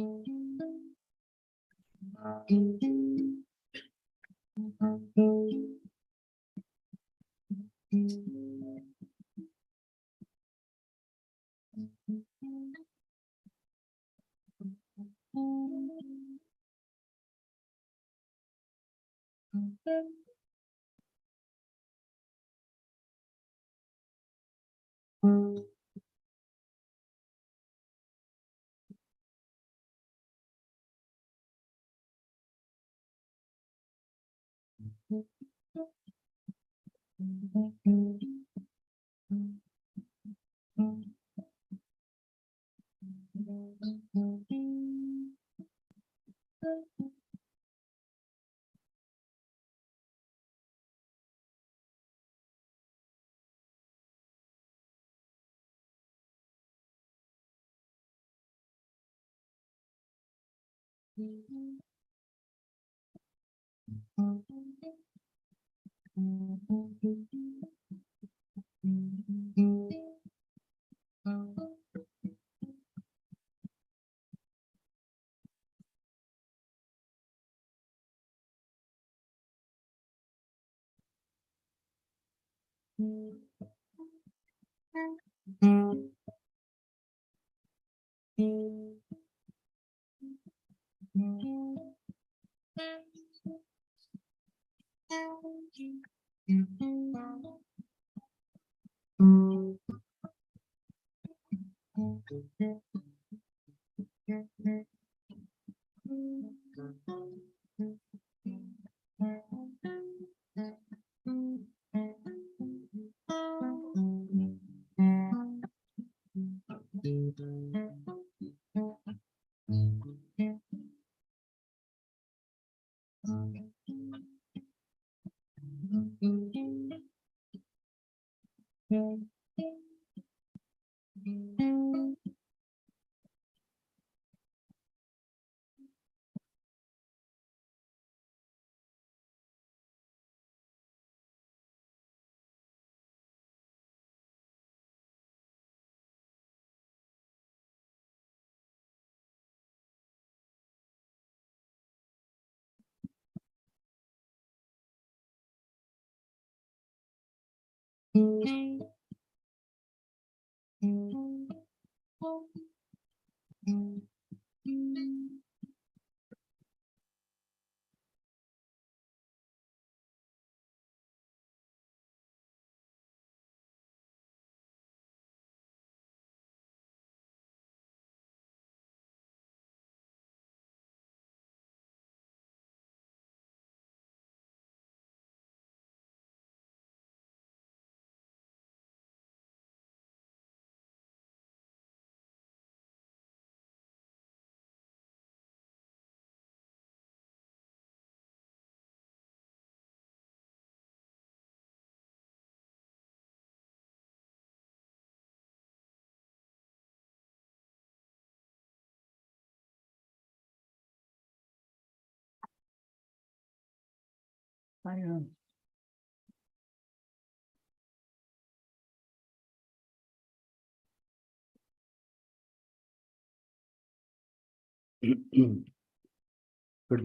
Good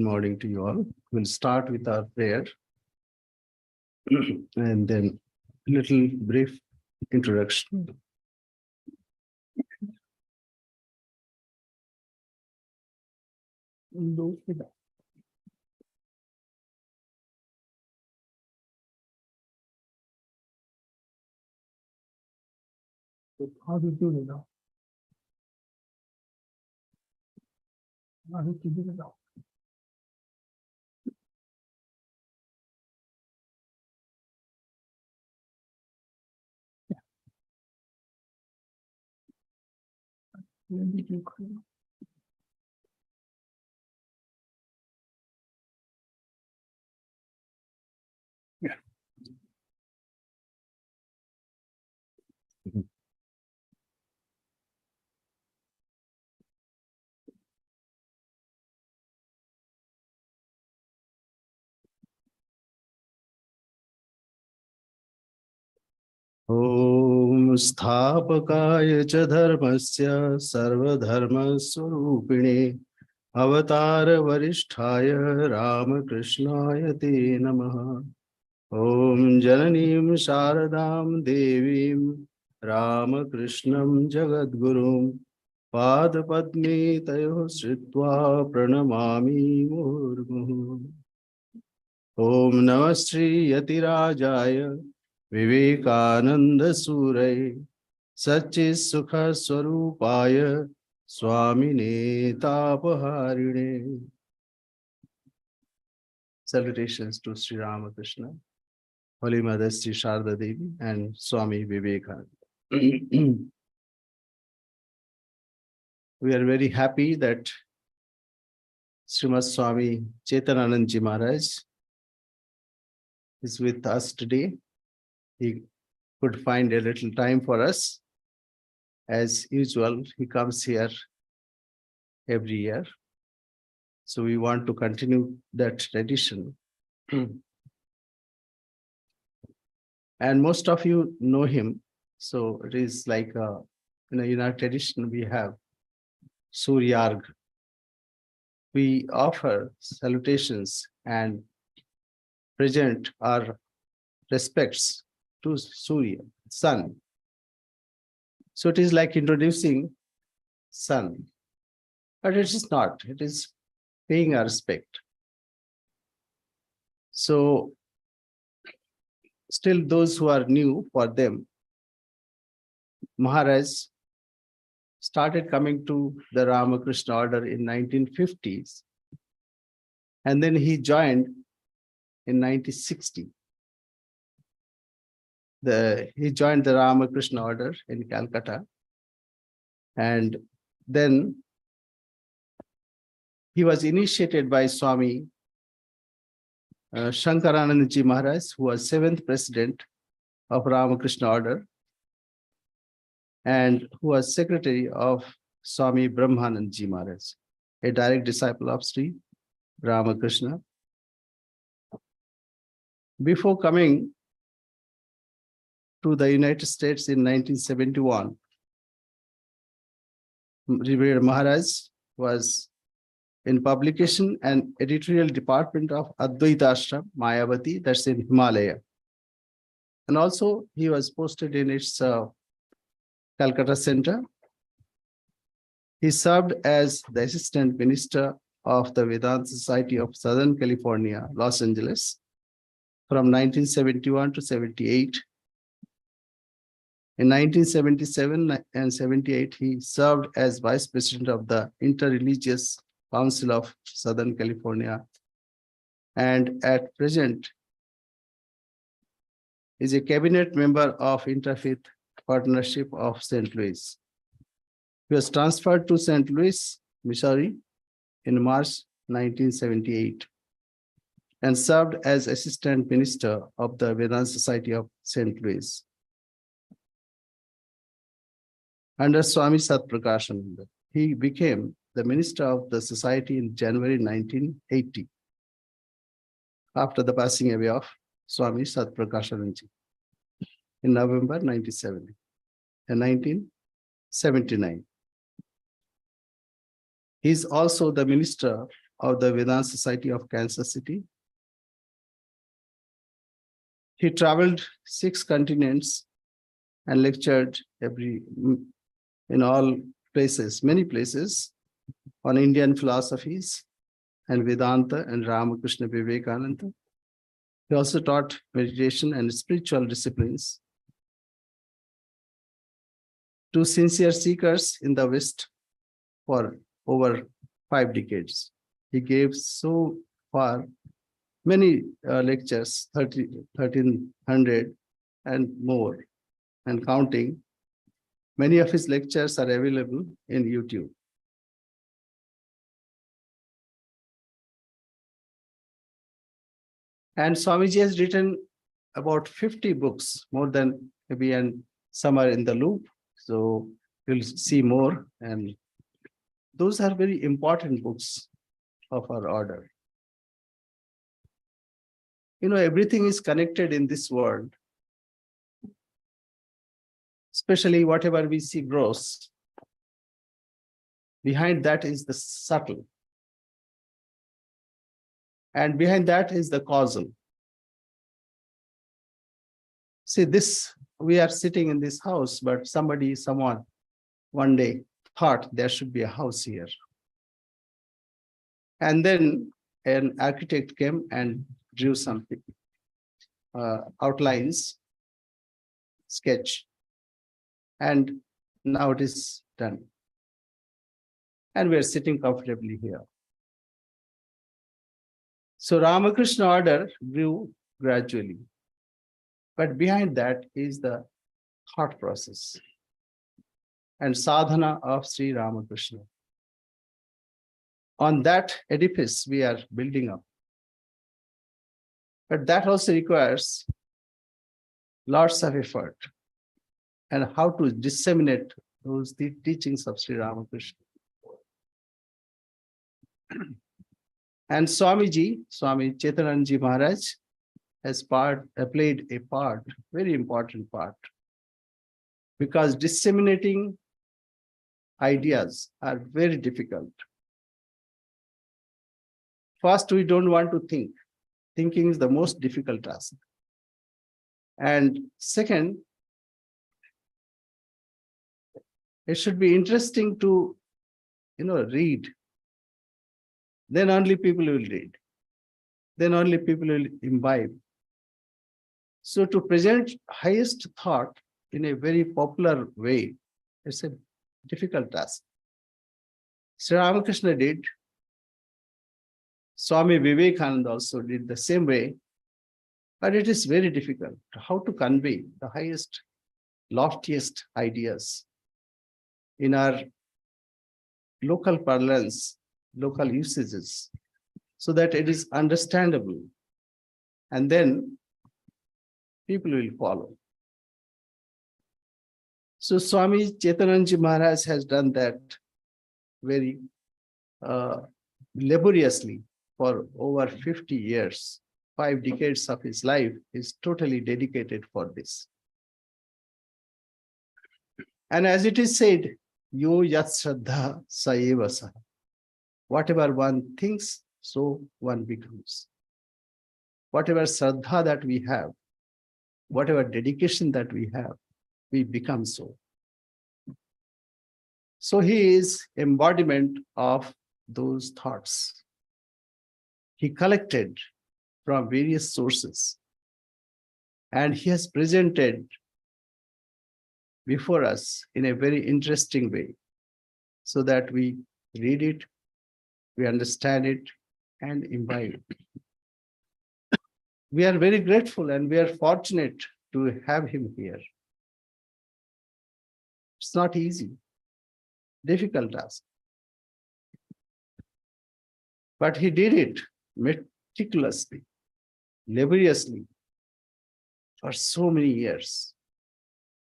morning to you all. We'll start with our prayer and then little brief introduction. How do you do it now? How do you do it now? When did you clean? Yeah. ॐ स्थापकाय च धर्मस्य सर्वधर्मस्वरूपिणे अवतार वरिष्ठाय रामकृष्णाय ते नमः। ॐ जननीं शारदां देवीं रामकृष्णं जगद्गुरुं पादपद्मे तयोः श्रित्वा प्रणमामि मुहुर्मुहुः। ॐ नमः श्रीयतिराजाय विवेकानन्दसूरये सच्चित्सुखस्वरूपाय स्वामिने तापहारिणे। Salutations to Sri Ramakrishna, Holy Mother Sri Sharda Devi and Swami Vivekananda. We are very happy that Srimad Swami Chetanananda Ji Maharaj is with us today. He could find a little time for us. As usual, he comes here every year. So we want to continue that tradition. And most of you know him. So it is like, in our tradition, we have Suryarg. We offer salutations and present our respects to Surya, sun. So it is like introducing sun, but it is not. It is paying our respect. So still those who are new, for them, Maharaj started coming to the Ramakrishna order in 1950s. And then he joined in 1960. He joined the Ramakrishna order in Calcutta. And then he was initiated by Swami Shankarananda Ji Maharaj, who was 7th president of Ramakrishna order and who was secretary of Swami Brahmanand Ji Maharaj, a direct disciple of Sri Ramakrishna. Before coming to the United States in 1971, Revered Maharaj was in publication and editorial department of Advaita Ashram, Mayavati, that's in Himalaya. And also he was posted in its Calcutta Center. He served as the assistant minister of the Vedanta Society of Southern California, Los Angeles, from 1971 to 78. In 1977 and 78, he served as vice president of the Interreligious Council of Southern California, and at present is a cabinet member of Interfaith Partnership of St. Louis. He was transferred to St. Louis, Missouri in March 1978 and served as assistant minister of the Vedanta Society of St. Louis. Under Swami Satprakashananda, he became the minister of the society in January 1980, after the passing away of Swami Satprakashananda in November 1979. He is also the minister of the Vedanta Society of Kansas City. He traveled 6 continents and lectured in all places, many places, on Indian philosophies and Vedanta and Ramakrishna Vivekananda. He also taught meditation and spiritual disciplines to sincere seekers in the West for over 5 decades. He gave so far many lectures, 1,300 and more, and counting. Many of his lectures are available in YouTube. And Swamiji has written about 50 books, more than maybe, and some are in the loop. So you'll see more. And those are very important books of our order. You know, everything is connected in this world. Especially whatever we see gross. Behind that is the subtle. And behind that is the causal. See, this, we are sitting in this house, but someone one day thought there should be a house here. And then an architect came and drew something, outlines, sketch, and now it is done. And we're sitting comfortably here. So Ramakrishna order grew gradually. But behind that is the thought process and sadhana of Sri Ramakrishna. On that edifice we are building up. But that also requires lots of effort and how to disseminate those teachings of Sri Ramakrishna. And Swami Chetanananda Maharaj has played a part, very important part, because disseminating ideas are very difficult. First, we don't want to think. Thinking is the most difficult task. And second, it should be interesting to, read. Then only people will read. Then only people will imbibe. So to present highest thought in a very popular way, it's a difficult task. Sri Ramakrishna did. Swami Vivekananda also did the same way. But it is very difficult how to convey the highest, loftiest ideas in our local parlance, local usages, so that it is understandable. And then people will follow. So Swami Chetanananda Maharaj has done that very laboriously for over 50 years. 5 decades of his life is totally dedicated for this. And as it is said, yo yat shraddha sa eva sa. Whatever one thinks, so one becomes. Whatever shraddha that we have, whatever dedication that we have, we become so. So he is embodiment of those thoughts. He collected from various sources, and he has presented before us in a very interesting way, so that we read it, we understand it, and imbibe it. We are very grateful and we are fortunate to have him here. It's not easy, difficult task. But he did it meticulously, laboriously, for so many years.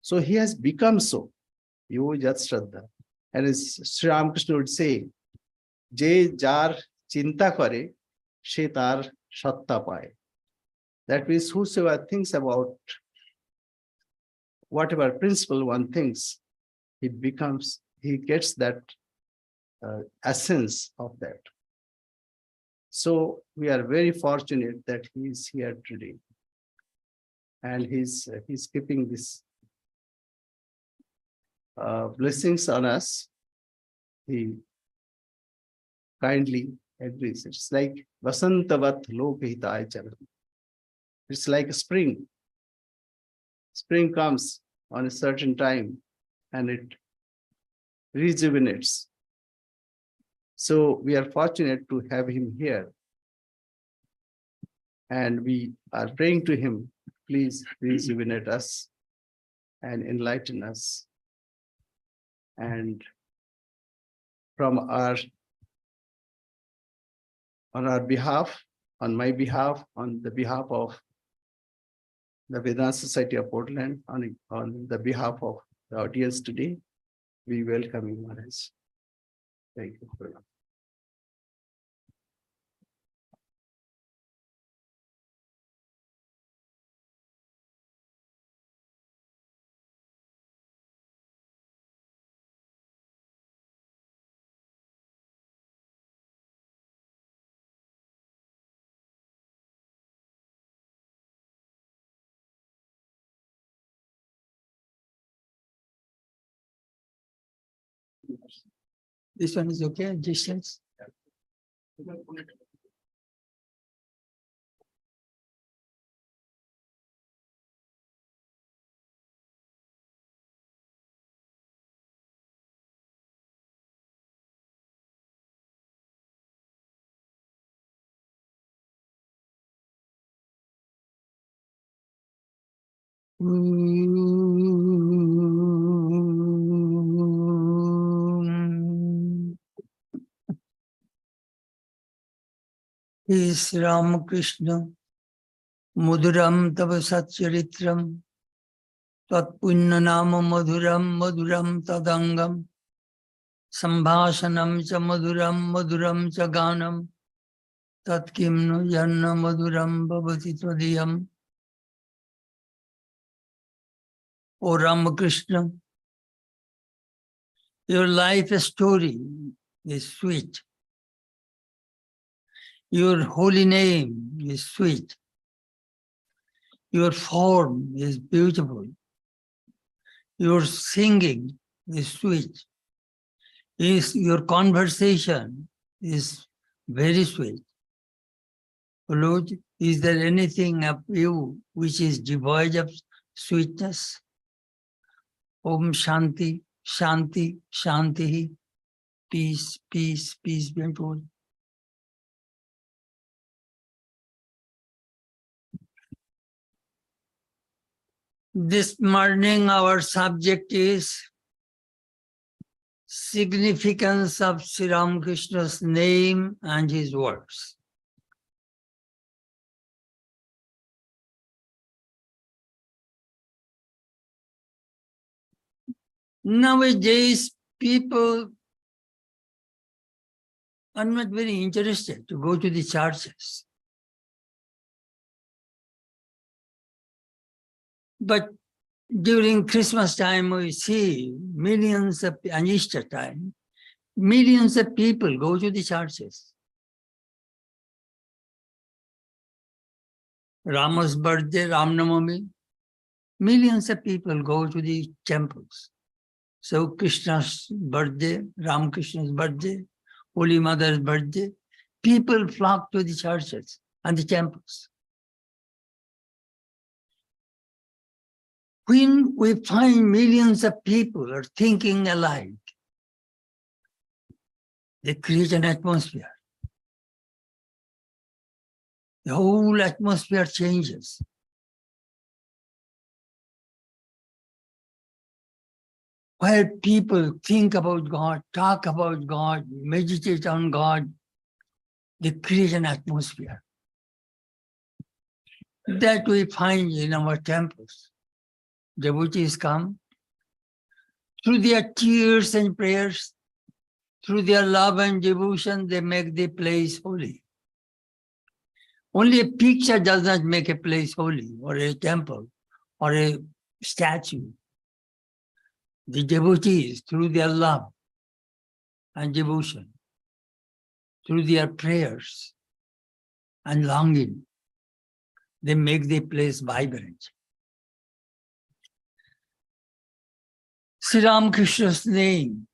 So he has become so. Yo Jat Shraddha. And as Sri Ramakrishna would say, Je jar chinta kare, she tar satta paye. That means whosoever thinks about whatever principle one thinks, he gets that essence of that. So we are very fortunate that he is here today. And he's keeping this blessings on us. He kindly agrees. It's like Vasantavat Lokahitaya Charan. It's like spring. Spring comes on a certain time and it rejuvenates. So we are fortunate to have him here. And we are praying to him, please rejuvenate us and enlighten us. And on our behalf, on my behalf, on the behalf of the Vedanta Society of Portland, on the behalf of the audience today, we welcome you, Maharaj. Thank you very much. This one is okay, distance. Is Ramakrishna Mudhuram Tava Satcharitram Tat Punya Nama Madhuram Madhuram Tadangam Sambhashanam Cha Madhuram Madhuram Cha Ganam Tat Kimnu Janna Madhuram Bhavati Tvadiyam. O Ramakrishna, your life story is sweet. Your holy name is sweet. Your form is beautiful. Your singing is sweet. Your conversation is very sweet. Lord, is there anything of you which is devoid of sweetness? Om Shanti, Shanti, Shanti. Peace, peace, peace be unto all. This morning our subject is significance of Sri Ramakrishna's name and his words. Nowadays, people are not very interested to go to the churches. But during Christmas time, we see millions of, and Easter time, millions of people go to the churches. Rama's birthday, Ram Navami, millions of people go to the temples. So Krishna's birthday, Ramakrishna's birthday, Holy Mother's birthday, people flock to the churches and the temples. When we find millions of people are thinking alike, they create an atmosphere. The whole atmosphere changes. Where people think about God, talk about God, meditate on God, they create an atmosphere. That we find in our temples. Devotees come, through their tears and prayers, through their love and devotion, they make the place holy. Only a picture does not make a place holy, or a temple, or a statue. The devotees, through their love and devotion, through their prayers and longing, they make the place vibrant. Sri Ramakrishna's name,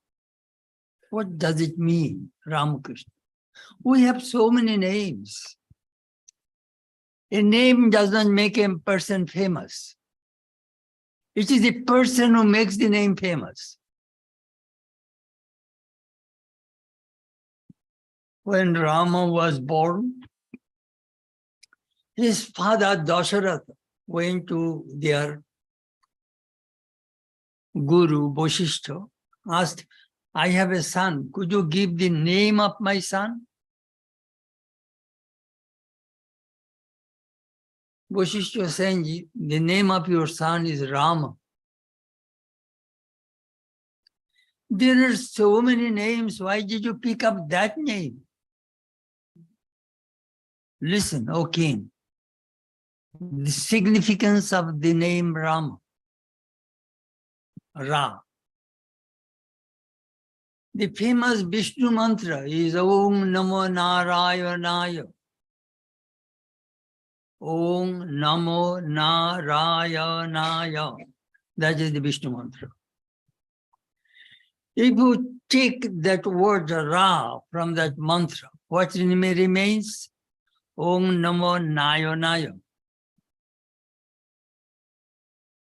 what does it mean, Ramakrishna? We have so many names. A name does not make a person famous. It is the person who makes the name famous. When Rama was born, his father Dasharatha went to their guru Vasishtha, asked, I have a son, could you give the name of my son? Vasishtha saying, the name of your son is Rama. There are so many names, why did you pick up that name? Listen, O king, the significance of the name Rama. Ra. The famous Vishnu mantra is Om Namo Narayanaya. Om Namo Narayanaya. That is the Vishnu mantra. If you take that word Ra from that mantra, what remains? Om Namo Nayanayo.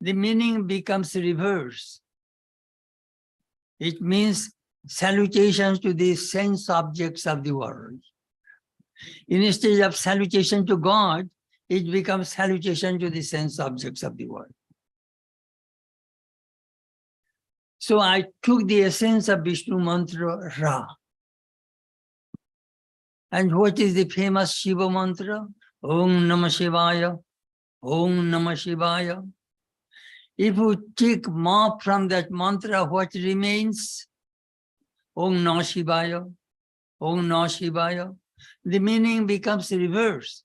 The meaning becomes reverse. It means salutations to the sense objects of the world. Instead of salutation to God, it becomes salutation to the sense objects of the world. So I took the essence of Vishnu mantra Ra. And what is the famous Shiva mantra? Om Namah Shivaya, Om Namah Shivaya. If you take Ma from that mantra, what remains? Om Namah Shivaya, Om Namah Shivaya. The meaning becomes reverse.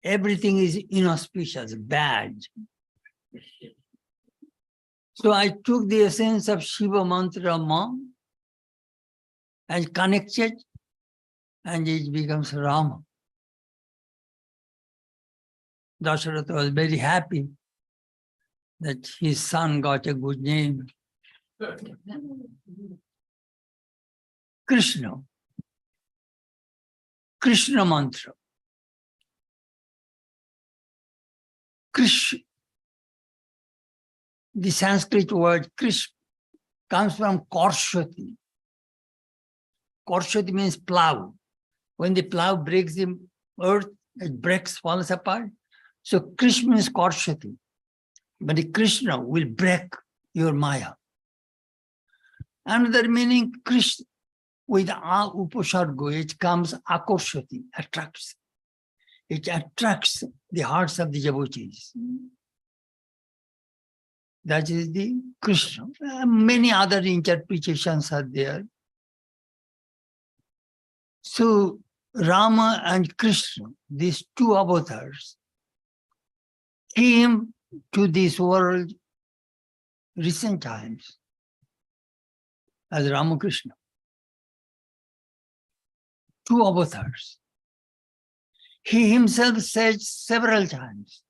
Everything is inauspicious, bad. So I took the essence of Shiva mantra Ma and connected, and it becomes Rama. Dasharatha was very happy that his son got a good name. Krishna. Krishna mantra. Krish. The Sanskrit word Krish comes from Korshati. Korshati means plow. When the plow breaks the earth, it breaks, falls apart. So Krish means Korshati. But the Krishna will break your Maya. Another meaning, Krishna, with A Upasargo, it comes Akorshati, attracts. It attracts the hearts of the devotees. That is the Krishna. Many other interpretations are there. So Rama and Krishna, these two avatars, came to this world recent times as Ramakrishna. Two avatars. He himself said several times,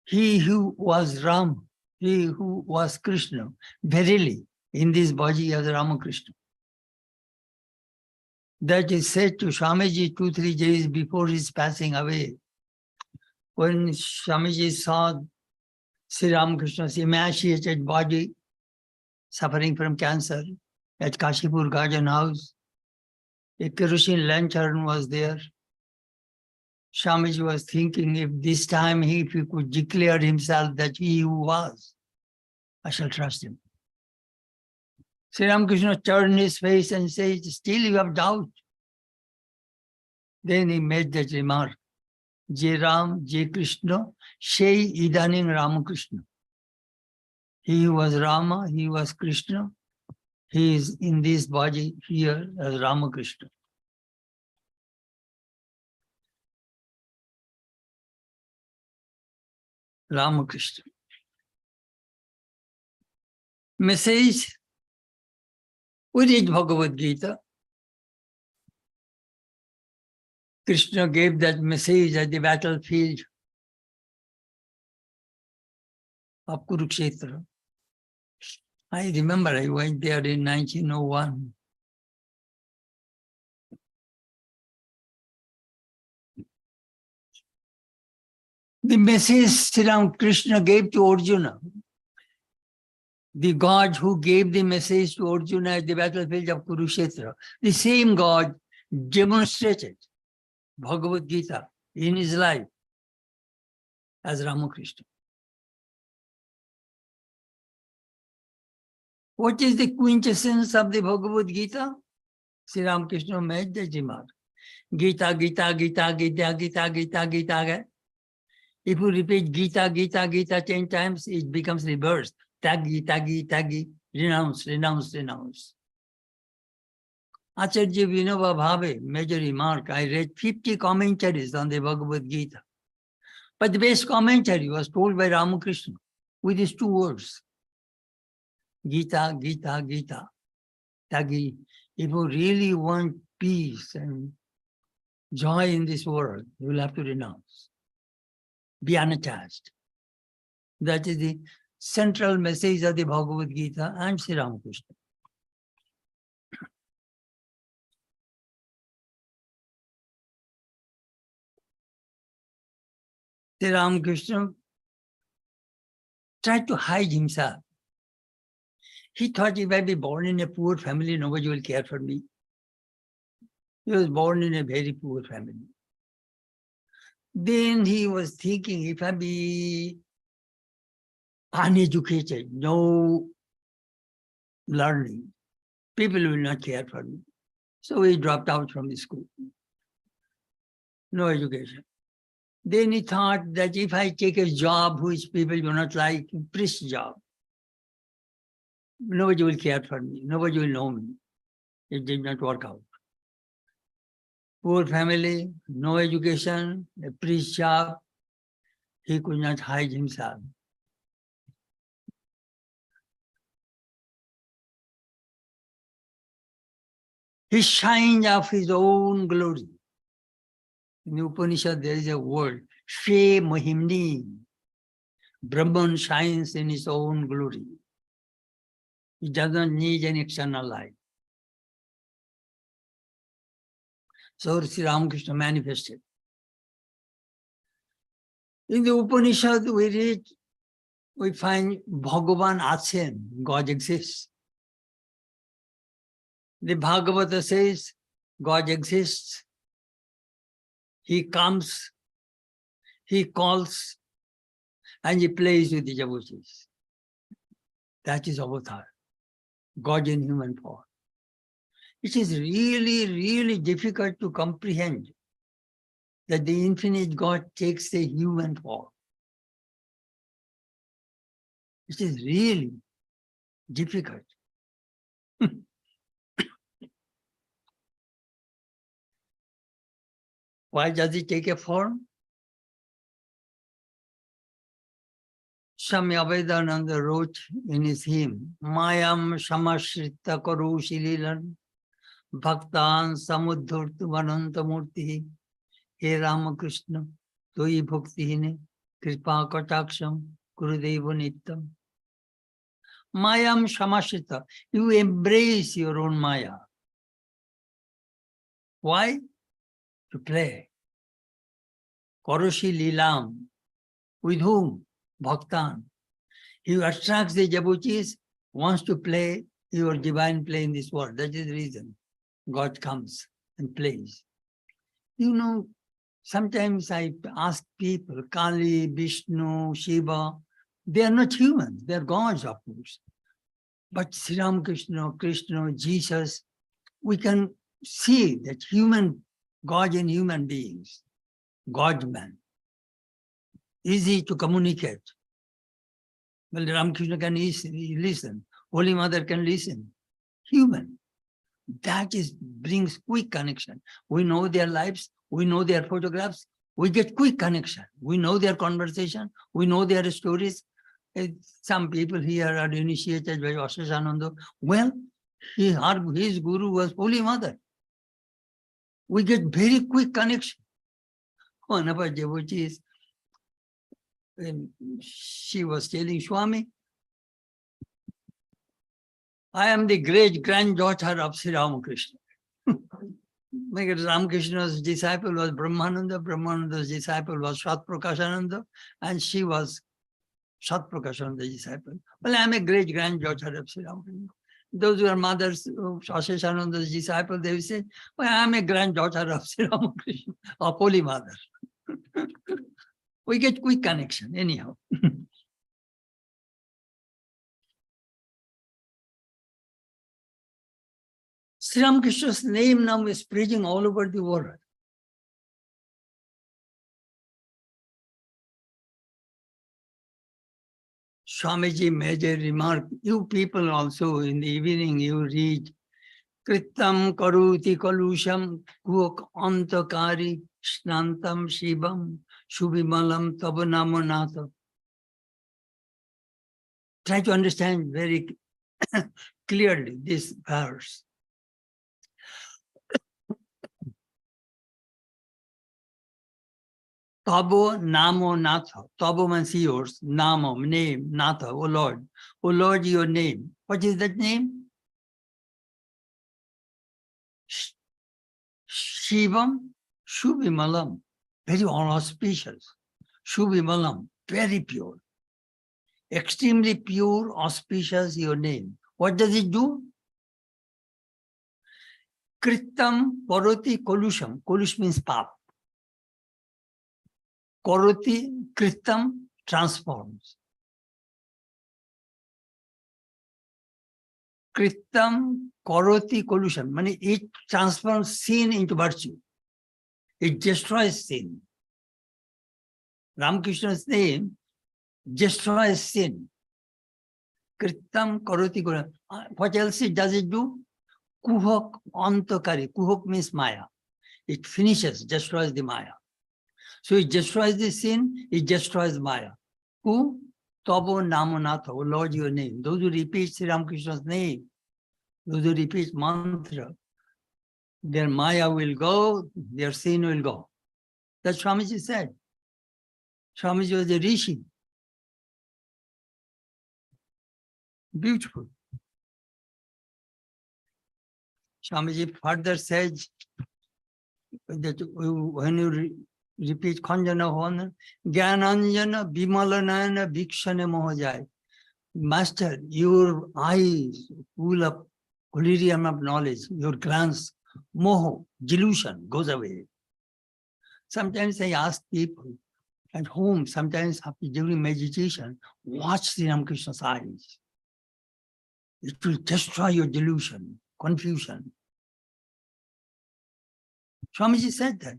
he who was Ram, he who was Krishna, verily in this body as Ramakrishna. That is said to Swamiji 2-3 days before his passing away. When Swamiji saw Sri Ramakrishna's emaciated body suffering from cancer at Kashipur Garden House, a kerosene lantern was there. Swamiji was thinking, if this time if he could declare himself that he who was, I shall trust him. Sri Ramakrishna turned his face and said, still you have doubt. Then he made that remark, Je Ram, Je Krishna, Shei Idaning Ramakrishna. He was Rama, he was Krishna, he is in this body here as Ramakrishna. Ramakrishna. Message. We read Bhagavad Gita. Krishna gave that message at the battlefield of Kurukshetra. I remember I went there in 1901. The message Sri Krishna gave to Arjuna, the God who gave the message to Arjuna at the battlefield of Kurukshetra, the same God demonstrated Bhagavad Gita in his life as Ramakrishna. What is the quintessence of the Bhagavad Gita? Sri Ramakrishna made the remark. Gita, Gita, Gita, Gita, Gita, Gita, Gita. If you repeat Gita, Gita, Gita 10 times, it becomes reversed. Tagi, Tagi, Tagi, renounce, renounce, renounce. Acharya Vinoba Bhave made a remark. I read 50 commentaries on the Bhagavad Gita. But the best commentary was told by Ramakrishna with these two words. Gita, Gita, Gita, Tagi. If you really want peace and joy in this world, you will have to renounce. Be unattached. That is the central message of the Bhagavad Gita and Sri Ramakrishna. Sri Ramakrishna tried to hide himself. He thought if I be born in a poor family, nobody will care for me. He was born in a very poor family. Then he was thinking, if I be uneducated, no learning, people will not care for me. So he dropped out from the school. No education. Then he thought that if I take a job which people do not like, priest job, nobody will care for me, nobody will know me. It did not work out. Poor family, no education, a priest job, he could not hide himself. He shined of his own glory. In the Upanishad, there is a word, Shve Mahimni. Brahman shines in his own glory. He doesn't need any external light. So Sri Ramakrishna manifested. In the Upanishad, we read, we find Bhagavan Achen, God exists. The Bhagavata says God exists. He comes, he calls, and he plays with the devotees. That is avatar, God in human form. It is really, really difficult to comprehend that the infinite God takes a human form. It is really difficult. Why does he take a form? Swami Chetanananda wrote in his hymn, Mayam Shamashrita Karu Shililan Bhaktan Samuddhurtu Vananta Murti He Ramakrishna Toi Bhakti Kripa Kataksham Gurudeva Nittam. Mayam Shamashrita, you embrace your own Maya. Why? To play. Karoshi Lilam. With whom? Bhaktan. He attracts the devotees, wants to play your divine play in this world. That is the reason God comes and plays. You know, sometimes I ask people, Kali, Vishnu, Shiva, they are not humans, they are gods, of course. But Sri Ramakrishna, Krishna, Jesus, we can see that human, God in human beings, God-man, easy to communicate. Well, Ramakrishna can easily listen. Holy Mother can listen. Human. That is brings quick connection. We know their lives. We know their photographs. We get quick connection. We know their conversation. We know their stories. Some people here are initiated by Chetanananda. Well, his guru was Holy Mother. We get very quick connection. One of our devotees, she was telling Swami, I am the great granddaughter of Sri Ramakrishna. Because Ramakrishna's disciple was Brahmananda, Brahmananda's disciple was Sat Prakashananda, and she was Sat Prakashananda's disciple. Well, I am a great granddaughter of Sri Ramakrishna. Those who are mothers of Chetanananda's disciple, they will say, well, I am a granddaughter of Sri Ramakrishna, of Holy Mother. We get quick connection, anyhow. Sri Ramakrishna's name now is spreading all over the world. Swamiji made a remark, you people also in the evening you read, Kritam karuti kalusham kuk antakari snantam shivam shubhimalam tabanamanath. Try to understand very clearly this verse. Tabo Namo Natha. Tabo means yours. Namo, name. Natha, O Lord. O Lord, your name. What is that name? Shivam Shubhimalam. Very auspicious. Shubhimalam. Very pure. Extremely pure, auspicious, your name. What does it do? Kritam Karoti Kolusham. Kolush means pap. Karoti, Kritam transforms. Kritam Karoti Kolusham. Meaning it transforms sin into virtue. It destroys sin. Ramakrishna's name destroys sin. Kritam Karoti Kolusham. What else does it do? Kuhok Antakari. Kuhok means Maya. It finishes, destroys the Maya. So it destroys the sin, it destroys Maya. Who? Tabo Namonatha, O Lord, your name. Those who repeat Sri Ramakrishna's name, those who repeat mantra, their Maya will go, their sin will go. That's what Swamiji said. Swamiji was a rishi. Beautiful. Swamiji further says that when you repeat Khanjana Hona, Gyananjana Bimalanana Bhikshane Mohajai. Master, your eyes full of collyrium of knowledge, your glance, moho, delusion goes away. Sometimes I ask people at home, sometimes during meditation, watch Sri Ramakrishna's eyes. It will destroy your delusion, confusion. Swamiji said that.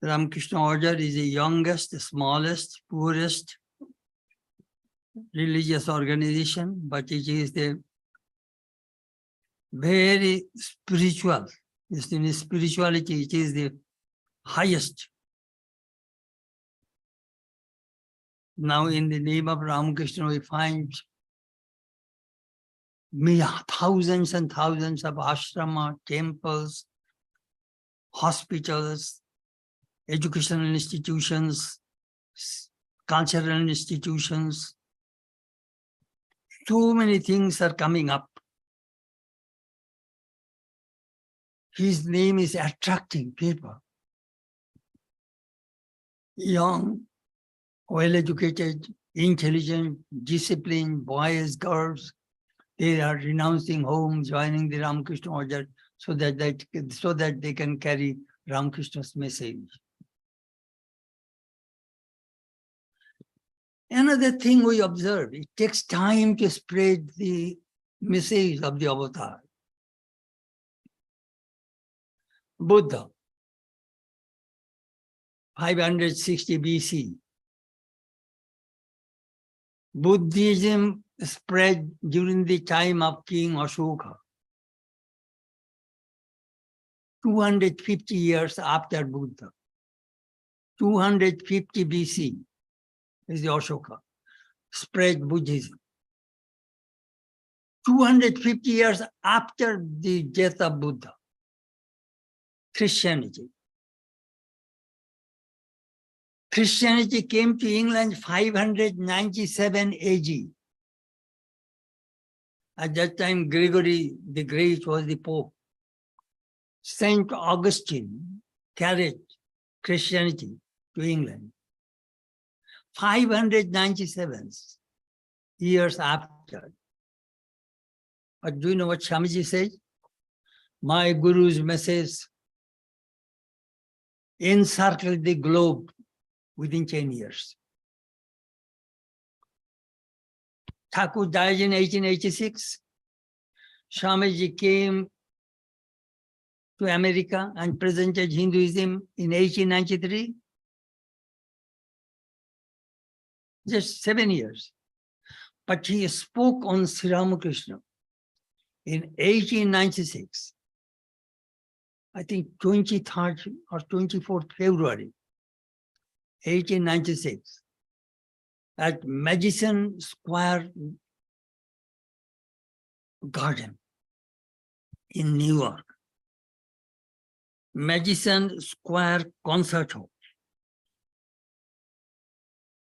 Ramakrishna Order is the youngest, the smallest, poorest religious organization, but it is the very spiritual. In spirituality, it is the highest. Now, in the name of Ramakrishna, we find thousands and thousands of ashrama, temples, hospitals, educational institutions, cultural institutions. So many things are coming up. His name is attracting people. Young, well-educated, intelligent, disciplined boys, girls, they are renouncing home, joining the Ramakrishna Order so that they can carry Ramakrishna's message. Another thing we observe, it takes time to spread the message of the avatar. Buddha, 560 BC. Buddhism spread during the time of King Ashoka. 250 years after Buddha. 250 BC is the Ashoka. Spread Buddhism. 250 years after the death of Buddha. Christianity. Christianity came to England 597 AD. At that time, Gregory the Great was the Pope. Saint Augustine carried Christianity to England. 597 years after. But do you know what Swamiji said? My Guru's message encircled the globe within 10 years. Thakur died in 1886. Swamiji came to America and presented Hinduism in 1893. Just 7 years. But he spoke on Sri Ramakrishna in 1896. I think 23rd or 24th February, 1896, at Madison Square garden in New York, Madison Square Concert Hall.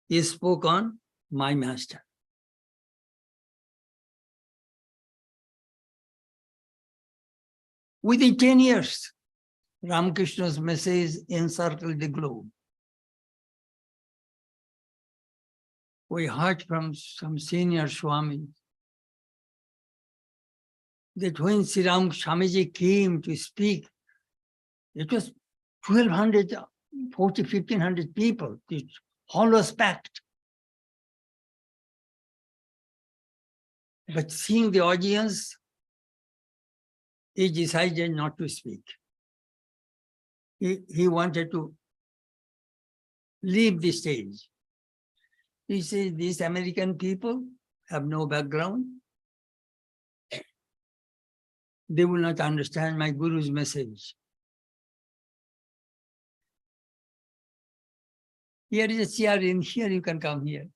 He spoke on my master. Within 10 years, Ramakrishna's message encircled the globe. We heard from some senior Swamis that when Sri Ram Swamiji came to speak, it was 1,200, 1,500 people. The hall was packed. But seeing the audience, he decided not to speak. He wanted to leave the stage. He said, these American people have no background. They will not understand my Guru's message. Here is a chair in here, you can come here.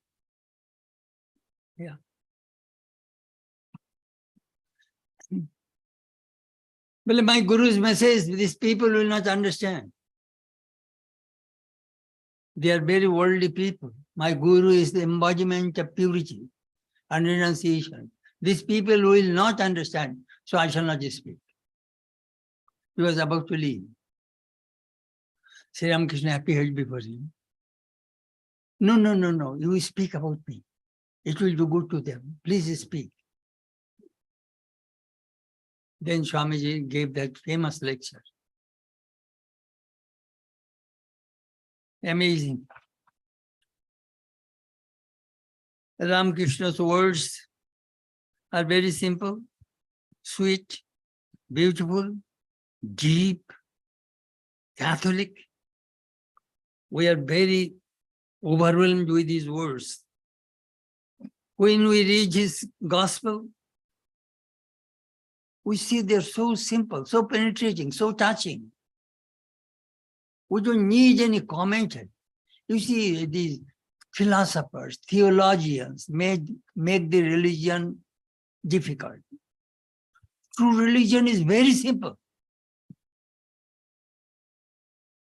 Yeah. Well, my Guru's message, these people will not understand. They are very worldly people. My Guru is the embodiment of purity and renunciation. These people will not understand, so I shall not speak. He was about to leave. Sri Ramakrishna appeared before him. No, no, no, no, you speak about me. It will do good to them. Please speak. Then Swamiji gave that famous lecture. Amazing. Ramakrishna's words are very simple, sweet, beautiful, deep, Catholic. We are very overwhelmed with his words. When we read his gospel, we see they're so simple, so penetrating, so touching. We don't need any commentary. You see, these philosophers, theologians make the religion difficult. True religion is very simple.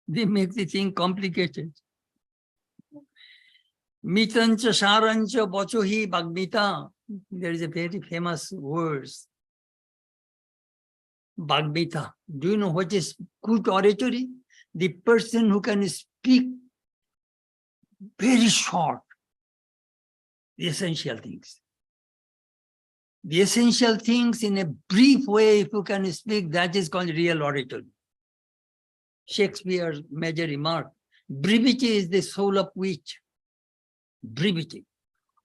They make the thing complicated. Mitancha sarancha bachohi bhagmita. There is a very famous verse. Bhagmita. Do you know what is good oratory? The person who can speak very short, the essential things. The essential things in a brief way, if you can speak, that is called real oratory. Shakespeare's major remark, brevity is the soul of wit. Brevity.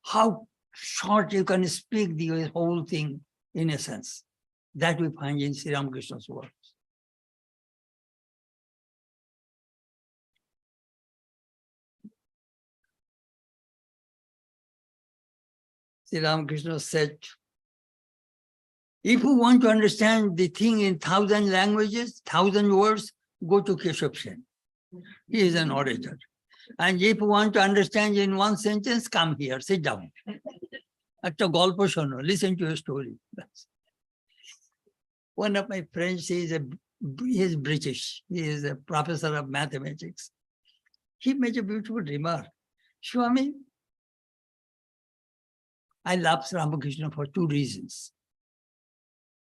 How short you can speak the whole thing in a sense. That we find in Sri Ramakrishna's works. Sri Ramakrishna said, if you want to understand the thing in 1,000 languages, 1,000 words, go to Keshav Sen. He is an orator. And if you want to understand in one sentence, come here, sit down. Listen to a story. One of my friends, he is British. He is a professor of mathematics. He made a beautiful remark. Swami, I love Ramakrishna for two reasons.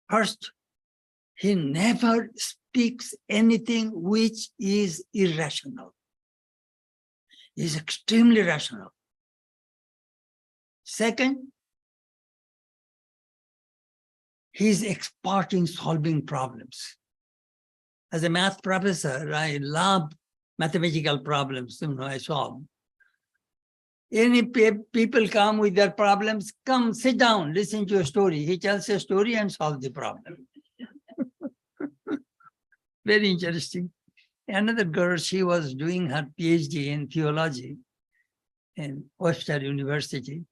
First, he never speaks anything which is irrational. He is extremely rational. Second, he is expert in solving problems. As a math professor, I love mathematical problems. I solve. Any people come with their problems, come sit down, listen to a story. He tells a story and solves the problem. Very interesting. Another girl, she was doing her PhD in theology in Worcester University.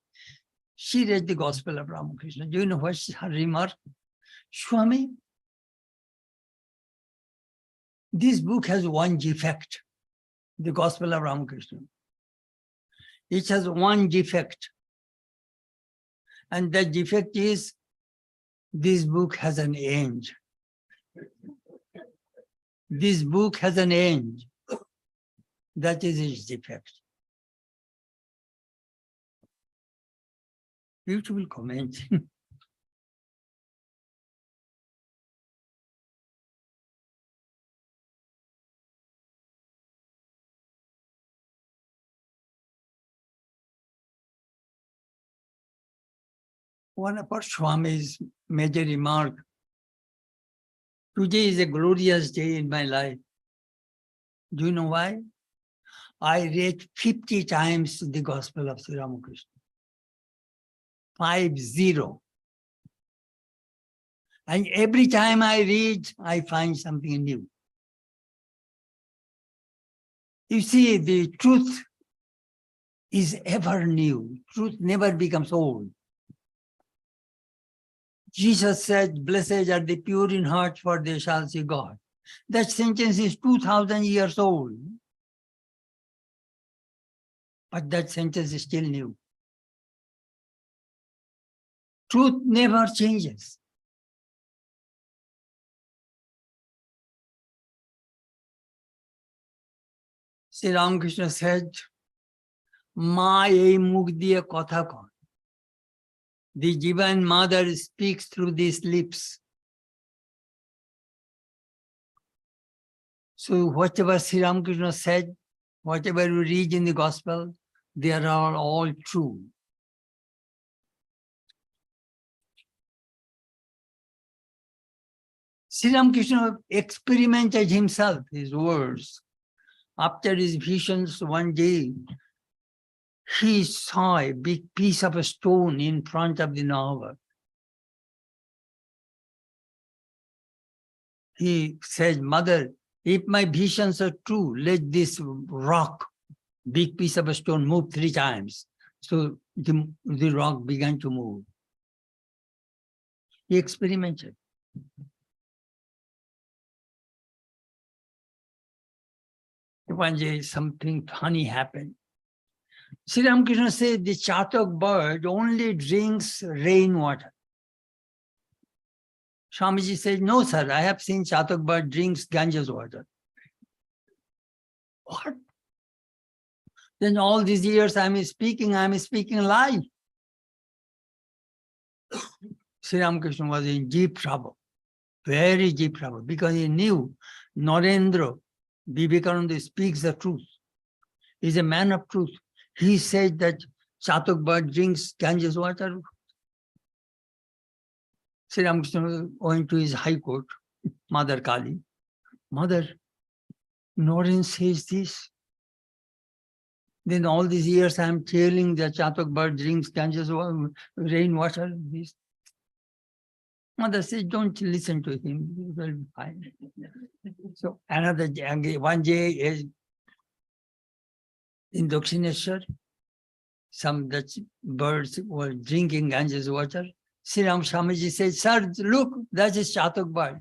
She read the Gospel of Ramakrishna. Do you know what's her remark? Swami, this book has one defect, the Gospel of Ramakrishna. It has one defect. And that defect is This book has an end. This book has an end. That is its defect. Beautiful comment. One of our Swami's major remark. Today is a glorious day in my life. Do you know why? I read 50 times the Gospel of Sri Ramakrishna. 50. And every time I read, I find something new. You see, the truth is ever new. Truth never becomes old. Jesus said, blessed are the pure in heart, for they shall see God. That sentence is 2,000 years old. But that sentence is still new. Truth never changes. Sri Ramakrishna said, Ma ei mukh diye kotha kon. The divine mother speaks through these lips. So whatever Sri Ramakrishna said, whatever you read in the gospel, they are all true. Sri Ramakrishna experimented himself, his words. After his visions one day, he saw a big piece of a stone in front of the Nava. He said, Mother, if my visions are true, let this rock, big piece of a stone, move 3 times. So the rock began to move. He experimented. One day something funny happened. Sri Ramakrishna said the chatak bird only drinks rainwater. Swamiji said, no, sir, I have seen chatak bird drinks Ganges water. What? Then all these years I'm speaking live. Sri Ramakrishna was in deep trouble, very deep trouble, because he knew Narendra, Vivekananda speaks the truth. He's a man of truth. He said that chatak bird drinks Ganges water. Sri Ramakrishna went to his high court, Mother Kali. Mother, Narendra says this. Then all these years I am telling that chatak bird drinks Ganges rainwater. This. Mother says, don't listen to him. He will be fine. So another day, one day in Dakshineshwar, some Dutch birds were drinking Ganges water. Sri Ram Swamiji said, sir, look, that is chatak bird.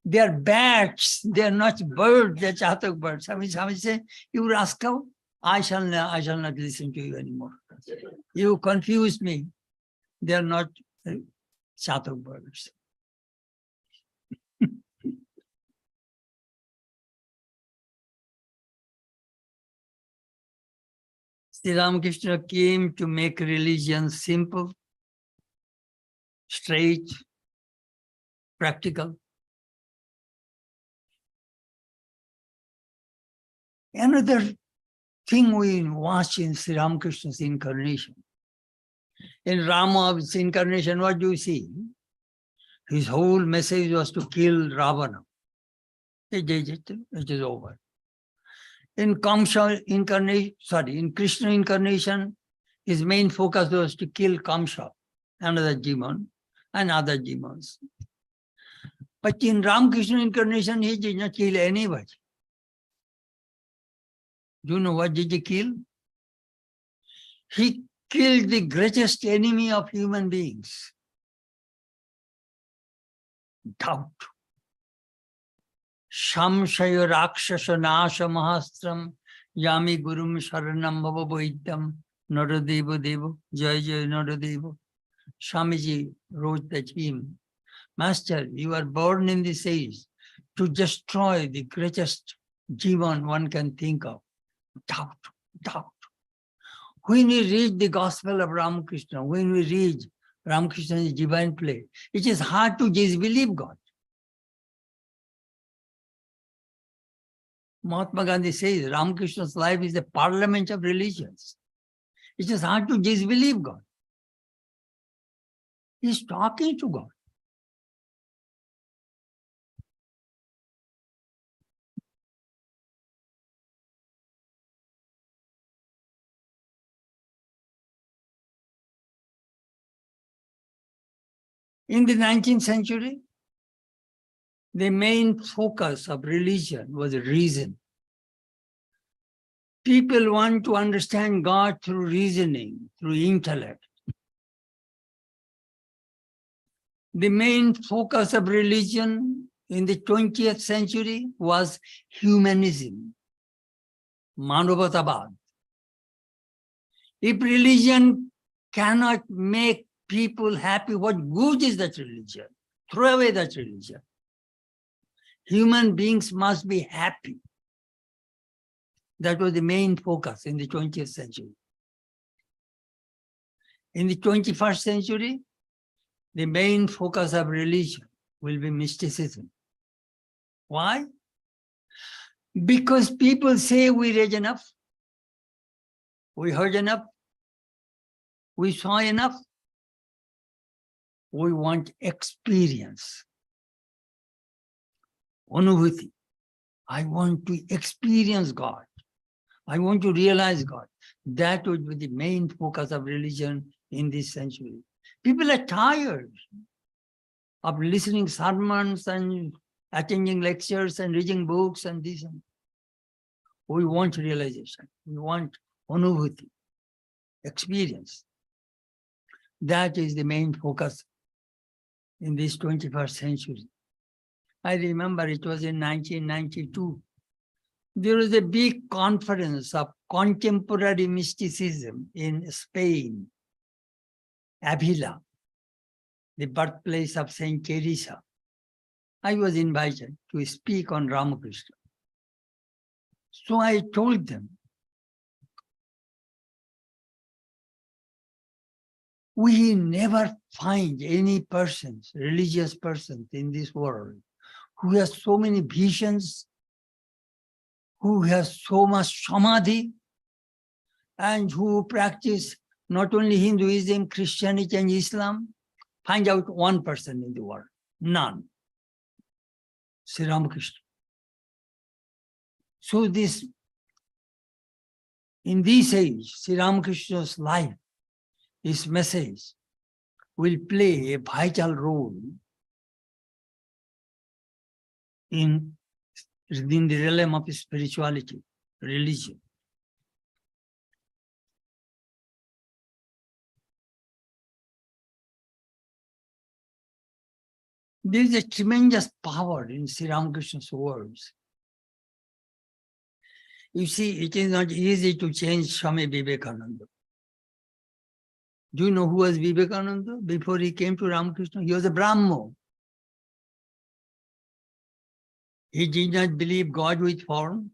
They are bats. They are not birds. They are chatak birds. Swamiji said, you rascal, I shall not listen to you anymore. You confused me. They are not chatak birds. Sri Ramakrishna came to make religion simple, straight, practical. Another thing we watch in Sri Ramakrishna's incarnation. In Rama's incarnation, what do you see? His whole message was to kill Ravana. It is over. In Kamsa incarnation, in Krishna incarnation, his main focus was to kill Kamsa, another demon, and other demons. But in Ramakrishna incarnation, he did not kill anybody. Do you know what did he kill? He killed the greatest enemy of human beings. Doubt. Samshaya rakshasa nasha mahastram yami gurum sharanam bhava vaidam naradeva deva jai jai naradeva. Swamiji wrote that hymn. Master, you are born in this age to destroy the greatest demon one can think of. Doubt, doubt. When we read the gospel of Ramakrishna, when we read Ramakrishna's divine play, it is hard to disbelieve God. Mahatma Gandhi says Ramakrishna's life is a parliament of religions. It is hard to disbelieve God. He's talking to God. In the 19th century, the main focus of religion was reason. People want to understand God through reasoning, through intellect. The main focus of religion in the 20th century was humanism, Manovatabad. If religion cannot make people happy, what good is that religion? Throw away that religion. Human beings must be happy. That was the main focus in the 20th century. In the 21st century, the main focus of religion will be mysticism. Why? Because people say we read enough, we heard enough, we saw enough. We want experience. Anubhuti. I want to experience God. I want to realize God. That would be the main focus of religion in this century. People are tired of listening sermons and attending lectures and reading books and this. We want realization. We want anubhuti, experience. That is the main focus in this 21st century. I remember it was in 1992. There was a big conference of contemporary mysticism in Spain, Avila, the birthplace of Saint Teresa. I was invited to speak on Ramakrishna. So I told them, we never find any persons, religious persons in this world who has so many visions, who has so much samadhi, and who practice not only Hinduism, Christianity, and Islam. Find out one person in the world. None. Sri Ramakrishna. So in this age, Sri Ramakrishna's life, his message will play a vital role in the realm of spirituality, religion. There is a tremendous power in Sri Ramakrishna's words. You see, it is not easy to change Swami Vivekananda. Do you know who was Vivekananda? Before he came to Ramakrishna, he was a Brahmo. He did not believe God with form.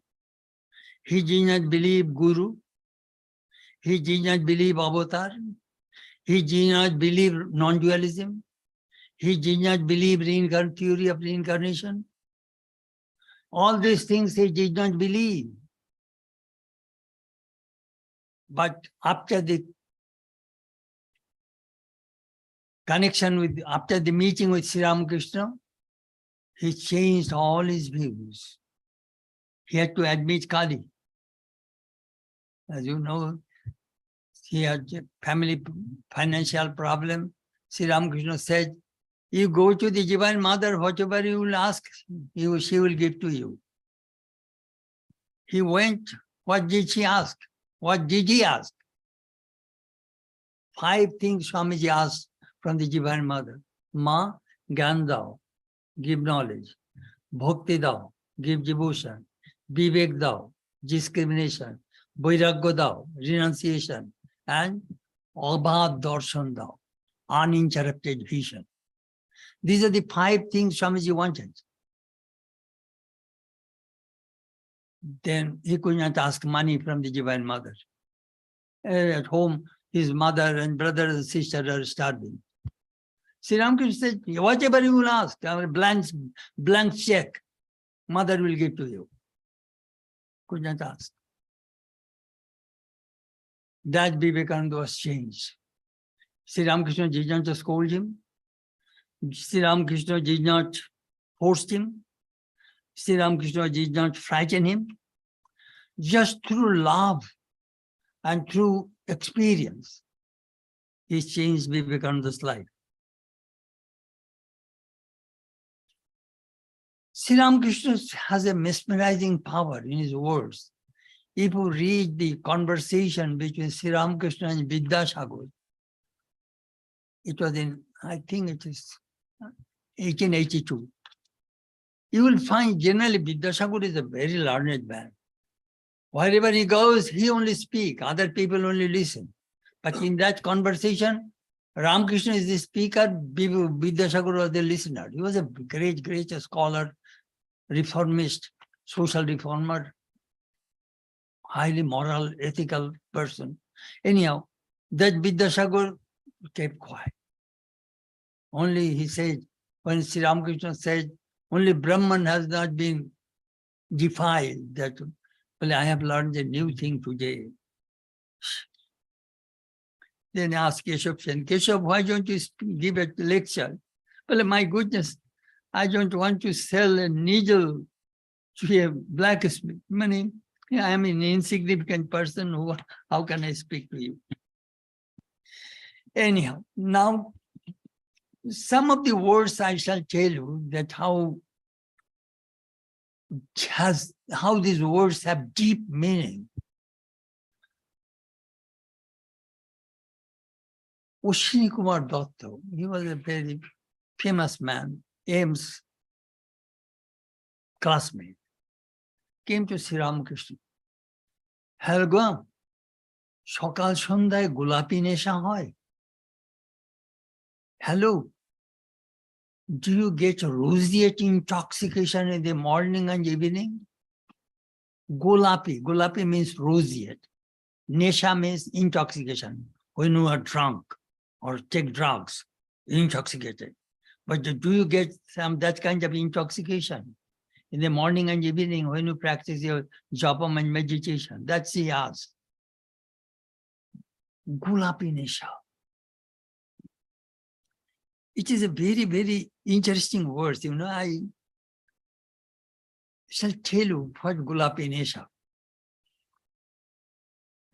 He did not believe Guru. He did not believe Avatar. He did not believe non-dualism. He did not believe theory of reincarnation. All these things he did not believe. But after the after the meeting with Sri Ramakrishna, he changed all his views. He had to admit Kali. As you know, he had a family financial problem. Sri Ramakrishna said, you go to the Divine Mother, whatever you will ask, she will give to you. He went, what did she ask? What did he ask? 5 things Swamiji asked from the Divine Mother. Ma, Gyan dao, give knowledge. Bhakti dao, give devotion. Vivek dao, discrimination. Vairagya dao, renunciation. And Abhad darshan dao, uninterrupted vision. These are the 5 things Swamiji wanted. Then he could not ask money from the Divine Mother. At home, his mother and brother and sister are starving. Sri Ramakrishna said, whatever you will ask, our blank check, Mother will give to you. Could not ask. That Vivekananda was changed. Sri Ramakrishna did not scold him. Sri Ramakrishna did not force him. Sri Ramakrishna did not frighten him. Just through love and through experience, he changed Vivekananda's life. Sri Ramakrishna has a mesmerizing power in his words. If you read the conversation between Sri Ramakrishna and Vidyasagar, it was in, I think it is 1882. You will find generally Vidyasagar is a very learned man. Wherever he goes, he only speaks, other people only listen. But in that conversation, Ramakrishna is the speaker, Vidyasagar was the listener. He was a great scholar, reformist, social reformer, highly moral, ethical person. Anyhow, that Vidyasagar kept quiet. Only he said, when Sri Ramakrishna said, only Brahman has not been defiled, that well, I have learned a new thing today. Then asked Keshav, Keshav, why don't you give a lecture? Well, my goodness, I don't want to sell a needle to a blacksmith. I am an insignificant person. How can I speak to you? Anyhow, now, some of the words I shall tell you that how these words have deep meaning. Ashwini Kumar Datta, he was a very famous man, Ames classmate, came to Sri Ramakrishna. Helga, সকাল সন্ধ্যায় গোলাপি নেশা হয়? Hello, do you get roseate intoxication in the morning and evening? Golapi means roseate. Nesha means intoxication. When you are drunk or take drugs, intoxicated. But do you get that kind of intoxication in the morning and evening when you practice your japam and meditation? That's he asked. Golapi nesha. It is a very interesting word. I shall tell you what Golapi nesha.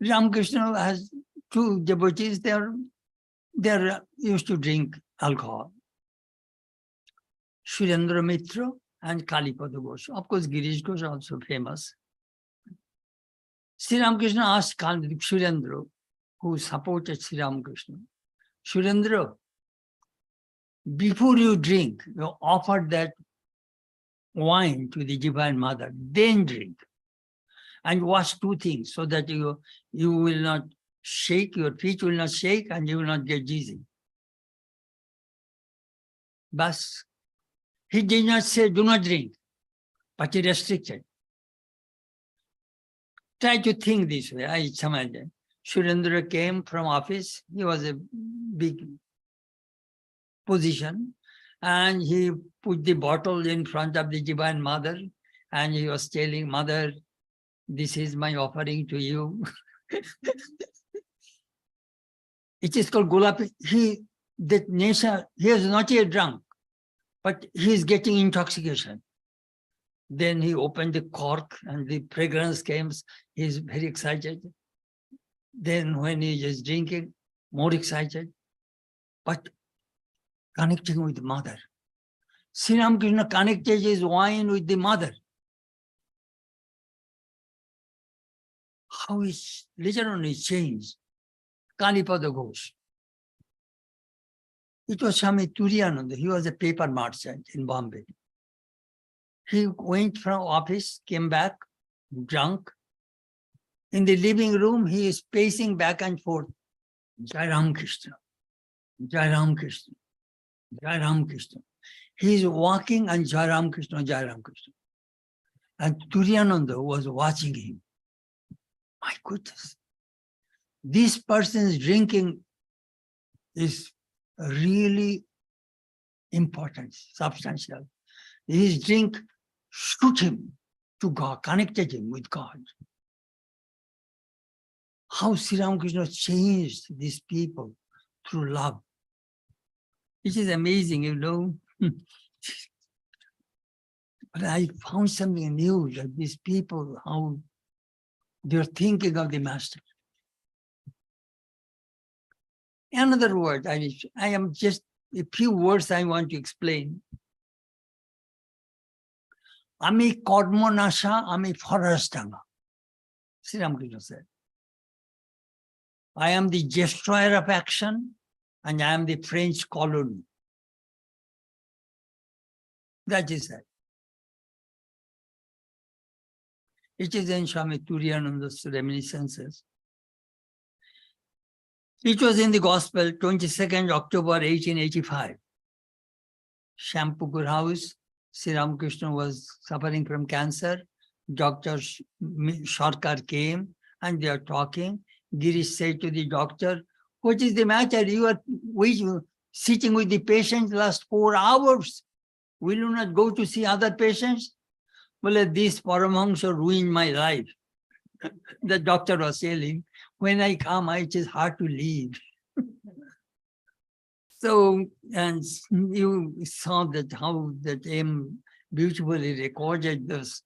Ramakrishna has 2 devotees. They're used to drink alcohol. Surendra Mitra and Kalipada Ghosh. Of course, Girish Ghosh also famous. Sri Ramakrishna asked Surendra, who supported Sri Ramakrishna, Surendra, before you drink, you offer that wine to the Divine Mother, then drink. And watch 2 things so that you will not shake, your feet will not shake, and you will not get dizzy. But he did not say, do not drink, but he restricted. Try to think this way. I imagine. Surendra came from office. He was a big position, and he put the bottle in front of the Divine Mother, and he was telling, Mother, this is my offering to you. It is called Golapi. He is not yet drunk, but he is getting intoxication. Then he opened the cork and the fragrance came. He is very excited. Then when he is drinking, more excited. But connecting with the Mother. Sri Ramakrishna connected his wine with the Mother. How is later on it changed? Kalipada Ghosh. It was Swami Turiyananda. He was a paper merchant in Bombay. He went from office, came back, drunk. In the living room, he is pacing back and forth. Jai Ram Krishna, Jai Ram Krishna, Jai Ram Krishna. He is walking and Jai Ram Krishna, Jai Ram Krishna. And Turiyananda was watching him. My goodness. This person's drinking is really important, substantial. His drink shook him to God, connected him with God. How Sri Ramakrishna changed these people through love. It is amazing, you know. But I found something new, that these people, how they're thinking of the Master. Another word, I am just a few words I want to explain. Ami karma nasha, ami farastanga. Sri Ramakrishna said, I am the destroyer of action and I am the French colony. That is it. It is in Swami Turiyananda's reminiscences. It was in the Gospel, 22nd October 1885. Shampoogur house, Sri Ramakrishna was suffering from cancer. Dr. Sarkar came and they are talking. Girish said to the doctor, what is the matter? You are sitting with the patient last 4 hours. Will you not go to see other patients? Well, this Paramahamsa ruined my life. The doctor was telling, when I come, it is hard to leave. So, and you saw that how that M beautifully recorded this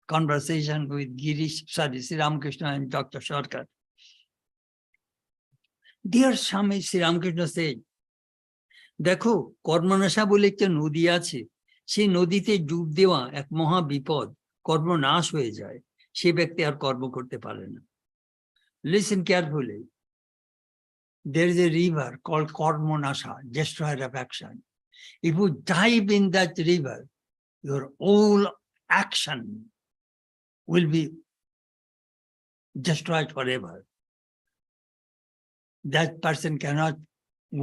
conversation with Sri Ramakrishna and Dr. Sarkar. Dear Swami, Sri Ramakrishna said, দেখো কর্মনাশা বলে একটা নদী আছে, সেই নদীতে ডুব দেওয়া এক মহা বিপদ, কর্মনাশ হয়ে যায়, সে ব্যক্তি আর কর্ম করতে পারে না। Listen carefully. There is a river called Karmanasha, destroyer of action. If you dive in that river, your whole action will be destroyed forever. That person cannot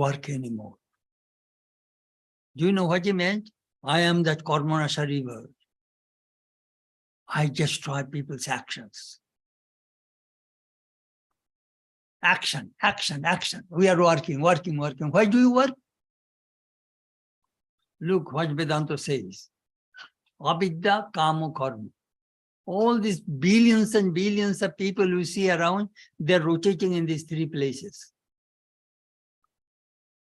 work anymore. Do you know what he meant? I am that Karmanasha river. I destroy people's actions. Action, action, action. We are working. Why do you work? Look what Vedanta says. Avidya, kama, karma. All these billions and billions of people you see around, they're rotating in these 3 places.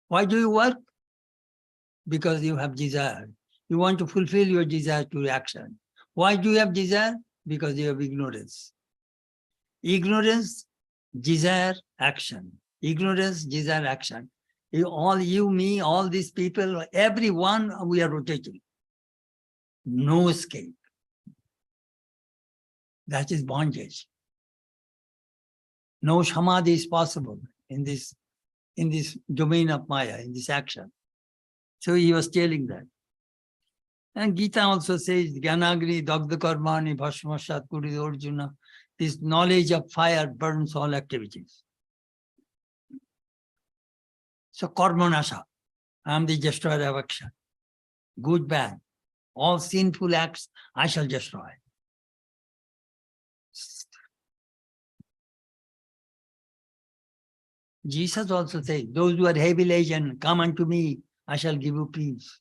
Why do you work? Because you have desire. You want to fulfill your desire to action. Why do you have desire? Because you have ignorance. Ignorance, desire, action. Ignorance, desire, action. You, me, all these people, everyone, we are rotating. No escape. That is bondage. No samadhi is possible in this domain of Maya, in this action. So he was telling that. And Gita also says, Gyanagni Dagda Karmani Bhashmashat Kuri Arjuna. This knowledge of fire burns all activities. So Karmanasha, I am the destroyer of action. Good, bad. All sinful acts, I shall destroy. Jesus also says, those who are heavy laden, come unto me, I shall give you peace.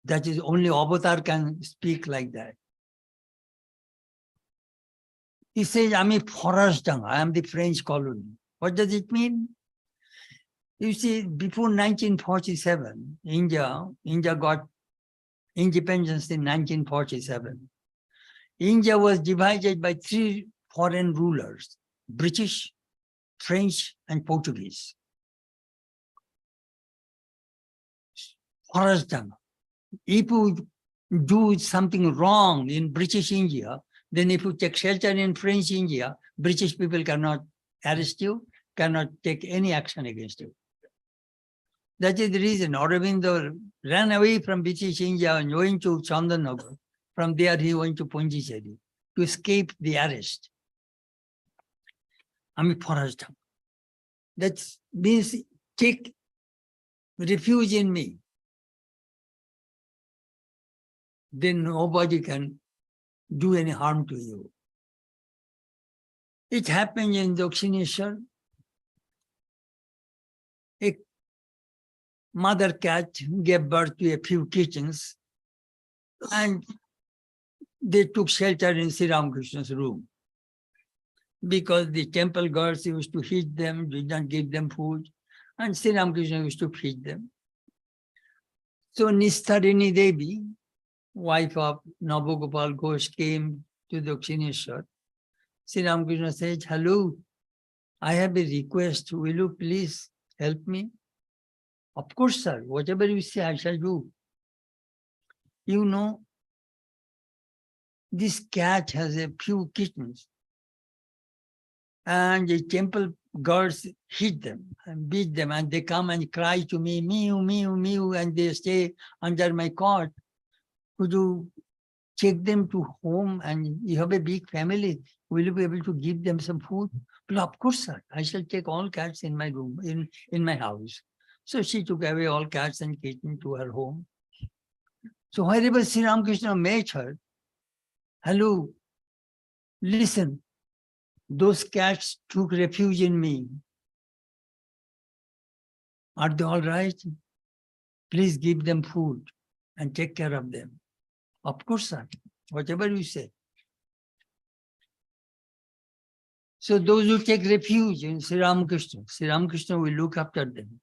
That is only Avatar can speak like that. He says, I am I am the French colony. What does it mean? You see, before 1947, India got independence in 1947. India was divided by 3 foreign rulers, British, French, and Portuguese. If you do something wrong in British India, then if you take shelter in French India, British people cannot arrest you, cannot take any action against you. That is the reason Aurobindo ran away from British India and went to Chandanagar. From there, he went to Pondicherry to escape the arrest. That means take refuge in me. then nobody can do any harm to you. It happened in Dakshineshwar. A mother cat gave birth to a few kittens and they took shelter in Sri Ramakrishna's room. Because the temple girls used to feed them, did not give them food, and Sri Ramakrishna used to feed them. So Nistarini Devi, wife of Nabagopal Ghosh, came to Dakshineshwar. Sri Ramakrishna said, "Hello, I have a request. Will you please help me?" "Of course, sir. Whatever you say, I shall do." You know, this cat has a few kittens. And the temple guards hit them and beat them, and they come and cry to me, mew, mew, mew, and they stay under my cot. Could you take them to home? And you have a big family. Will you be able to give them some food? Well, of course, sir. I shall take all cats in my room, in my house. So she took away all cats and kittens to her home. So wherever Sri Ramakrishna met her, "Hello, listen. Those cats took refuge in me. Are they all right? Please give them food and take care of them." "Of course, sir. Whatever you say." So those who take refuge in Sri Ramakrishna will look after them.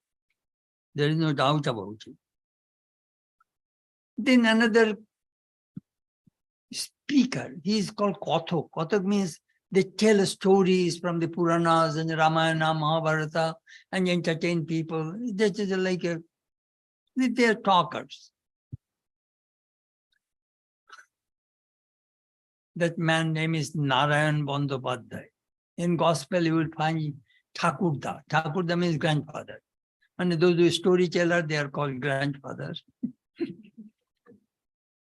There is no doubt about it. Then another speaker, he is called Kathak. Kathak means they tell stories from the Puranas and Ramayana, Mahabharata, and entertain people. That is like they are talkers. That man's name is Narayan Bandyopadhyay. In gospel, you will find Thakurda. Thakurda means grandfather. And those who storyteller, they are called grandfathers.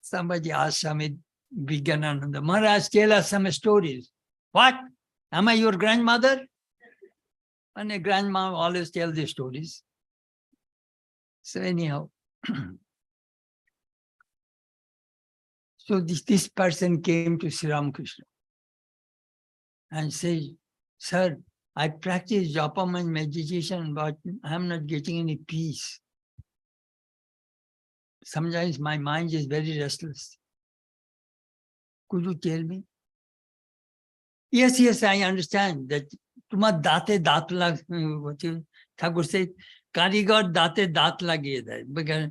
Somebody asked Swami Chetanananda, "Maharaj, tell us some stories." "What? Am I your grandmother?" And a grandma always tells the stories. So anyhow, so this person came to Sri Ramakrishna and said, "Sir, I practice japa and meditation, but I am not getting any peace. Sometimes my mind is very restless. Could you tell me?" Yes, I understand that. Tumar date daat lag, what you Thakur said, Karigar date daat lagiye deয়. Because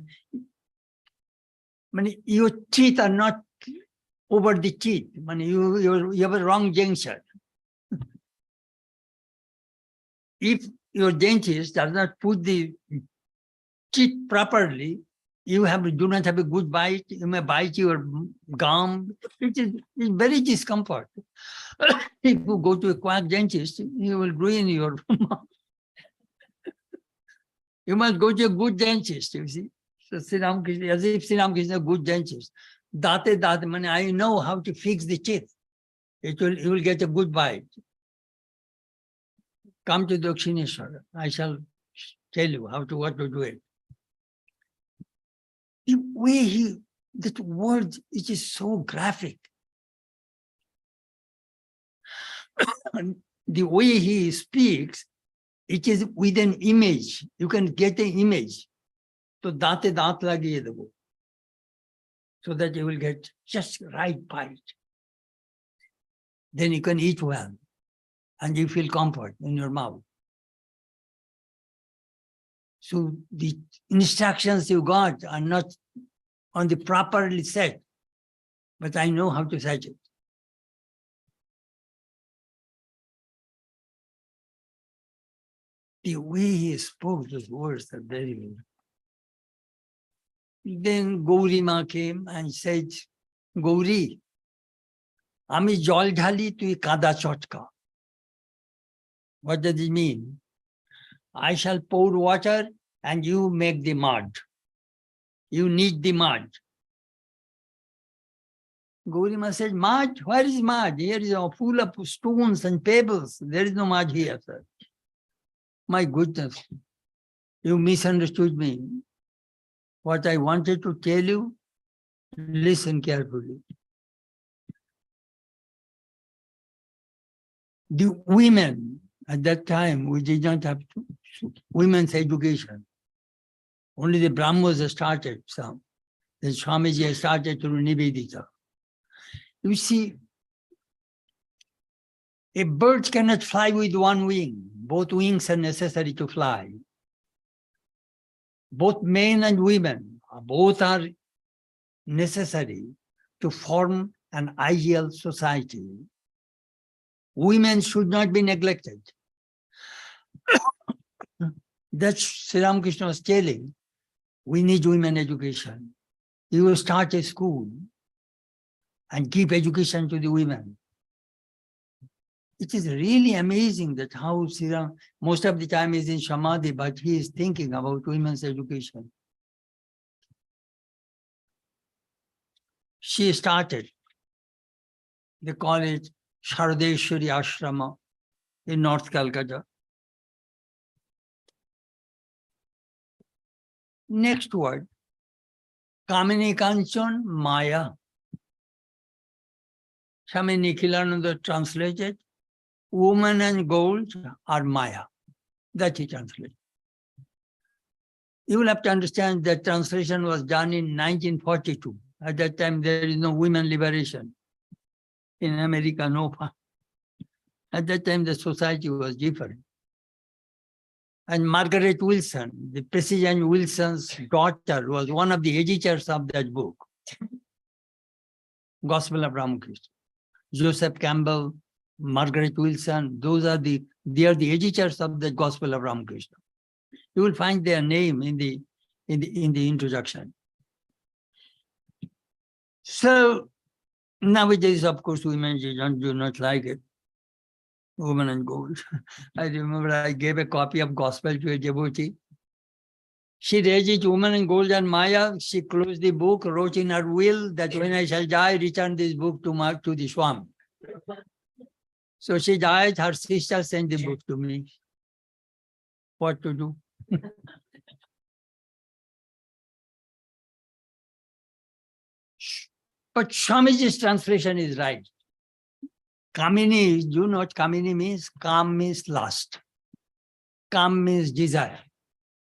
your teeth are not over the teeth. You have a wrong juncture. If your dentist does not put the teeth properly, you do not have a good bite. You may bite your gum. It's very discomfort. If you go to a quack dentist, you will ruin your mouth. You must go to a good dentist, you see. So Sri Ramakrishna, as if Sri Ramakrishna is a good dentist. Date, I know how to fix the teeth. You will get a good bite. Come to Dakshineshwar. I shall tell you what to do it. The way that word, it is so graphic. And the way he speaks, it is with an image. You can get an image. So date daat lagiye debo. So that you will get just right bite. Then you can eat well. And you feel comfort in your mouth. So the instructions you got are not on the properly set, but I know how to set it. The way he spoke those words are very good. Then Gauri Ma came and said, "Gauri, ami jol dhali tui kada chotka." What does it mean? I shall pour water and you make the mud. You need the mud. Gauri Ma said, "Mud? Where is mud? Here is full of stones and pebbles. There is no mud here, sir." My goodness, you misunderstood me. What I wanted to tell you Listen carefully. The women at that time, we did not have women's education. Only the Brahmos started some. Then Swamiji started through Nivedita. You see, a bird cannot fly with one wing. Both wings are necessary to fly. Both men and women, both are necessary to form an ideal society. Women should not be neglected. That's Sri Ramakrishna was telling. We need women education. You will start a school and give education to the women. It is really amazing that how Sri Ram, most of the time is in Samadhi, but he is thinking about women's education. She started, they call it Sharadeshwari Ashrama in North Calcutta. Next word, Kamini Kanchan Maya. Swami Nikhilananda translated, woman and gold are Maya. That he translated. You will have to understand that translation was done in 1942. At that time, there is no women liberation. In America, no. At that time, the society was different. And Margaret Wilson, the President Wilson's daughter, was one of the editors of that book, Gospel of Ramakrishna. Joseph Campbell, Margaret Wilson, they are the editors of the Gospel of Ramakrishna. You will find their name in the introduction. So nowadays, of course, women do not like it. Woman and gold. I remember I gave a copy of Gospel to a devotee. She read it, woman and gold and Maya. She closed the book, wrote in her will that when I shall die, return this book to the Swami. So she died, her sister sent the book to me. What to do? But Swamiji's translation is right. Kamini, you know what Kamini means? Kam means lust. Kam means desire.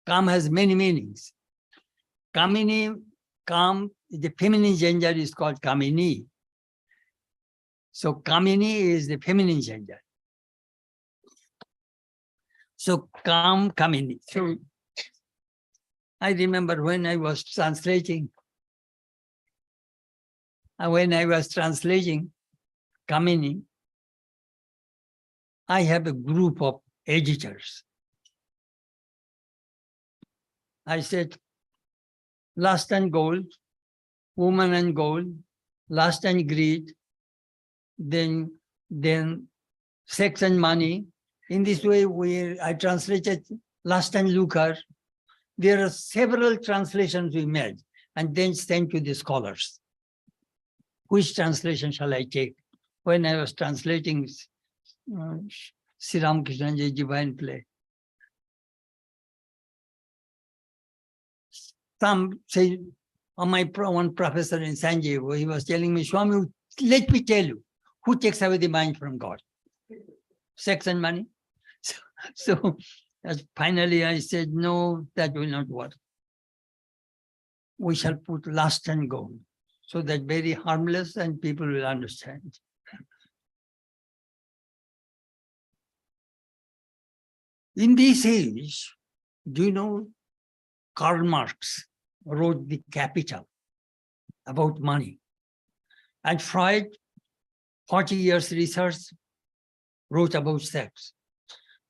Kam has many meanings. Kamini, Kam, the feminine gender is called Kamini. So Kamini is the feminine gender. So Kam, Kamini. So I remember when I was translating Kamini, I have a group of editors. I said, lust and gold, woman and gold, lust and greed, then sex and money. In this way, I translated lust and lucre. There are several translations we made and then sent to the scholars. Which translation shall I take? When I was translating Sri Ramakrishna's divine play. Some say, one professor in Sanjeev, he was telling me, Swami, let me tell you, who takes away the mind from God? Sex and money? So finally I said, no, that will not work. We shall put lust and gold, so that very harmless and people will understand. In this age, do you know Karl Marx wrote The Capital about money. And Freud, 40 years research, wrote about sex.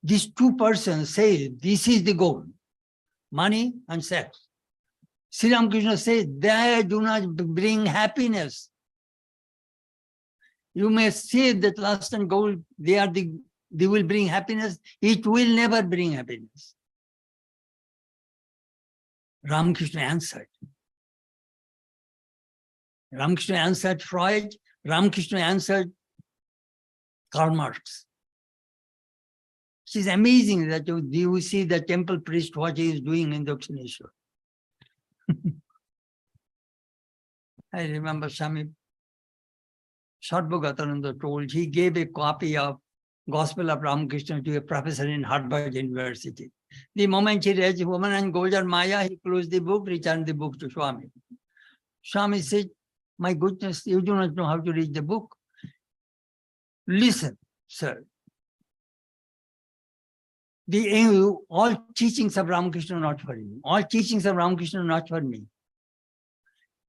These two persons say this is the goal, money and sex. Sri Ramakrishna says they do not bring happiness. You may say that lust and gold, they will bring happiness. It will never bring happiness. Ramakrishna answered. Ramakrishna answered Freud. Ramakrishna answered Karl Marx. It is amazing that you see the temple priest, what he is doing in Dakshineshwar. I remember Swami Chetanananda told he gave a copy of Gospel of Ramakrishna to a professor in Harvard University. The moment he read Woman and Golden Maya, he closed the book, returned the book to Swami. Swami said, my goodness, you do not know how to read the book. Listen, sir. All teachings of Ramakrishna are not for you. All teachings of Ramakrishna are not for me.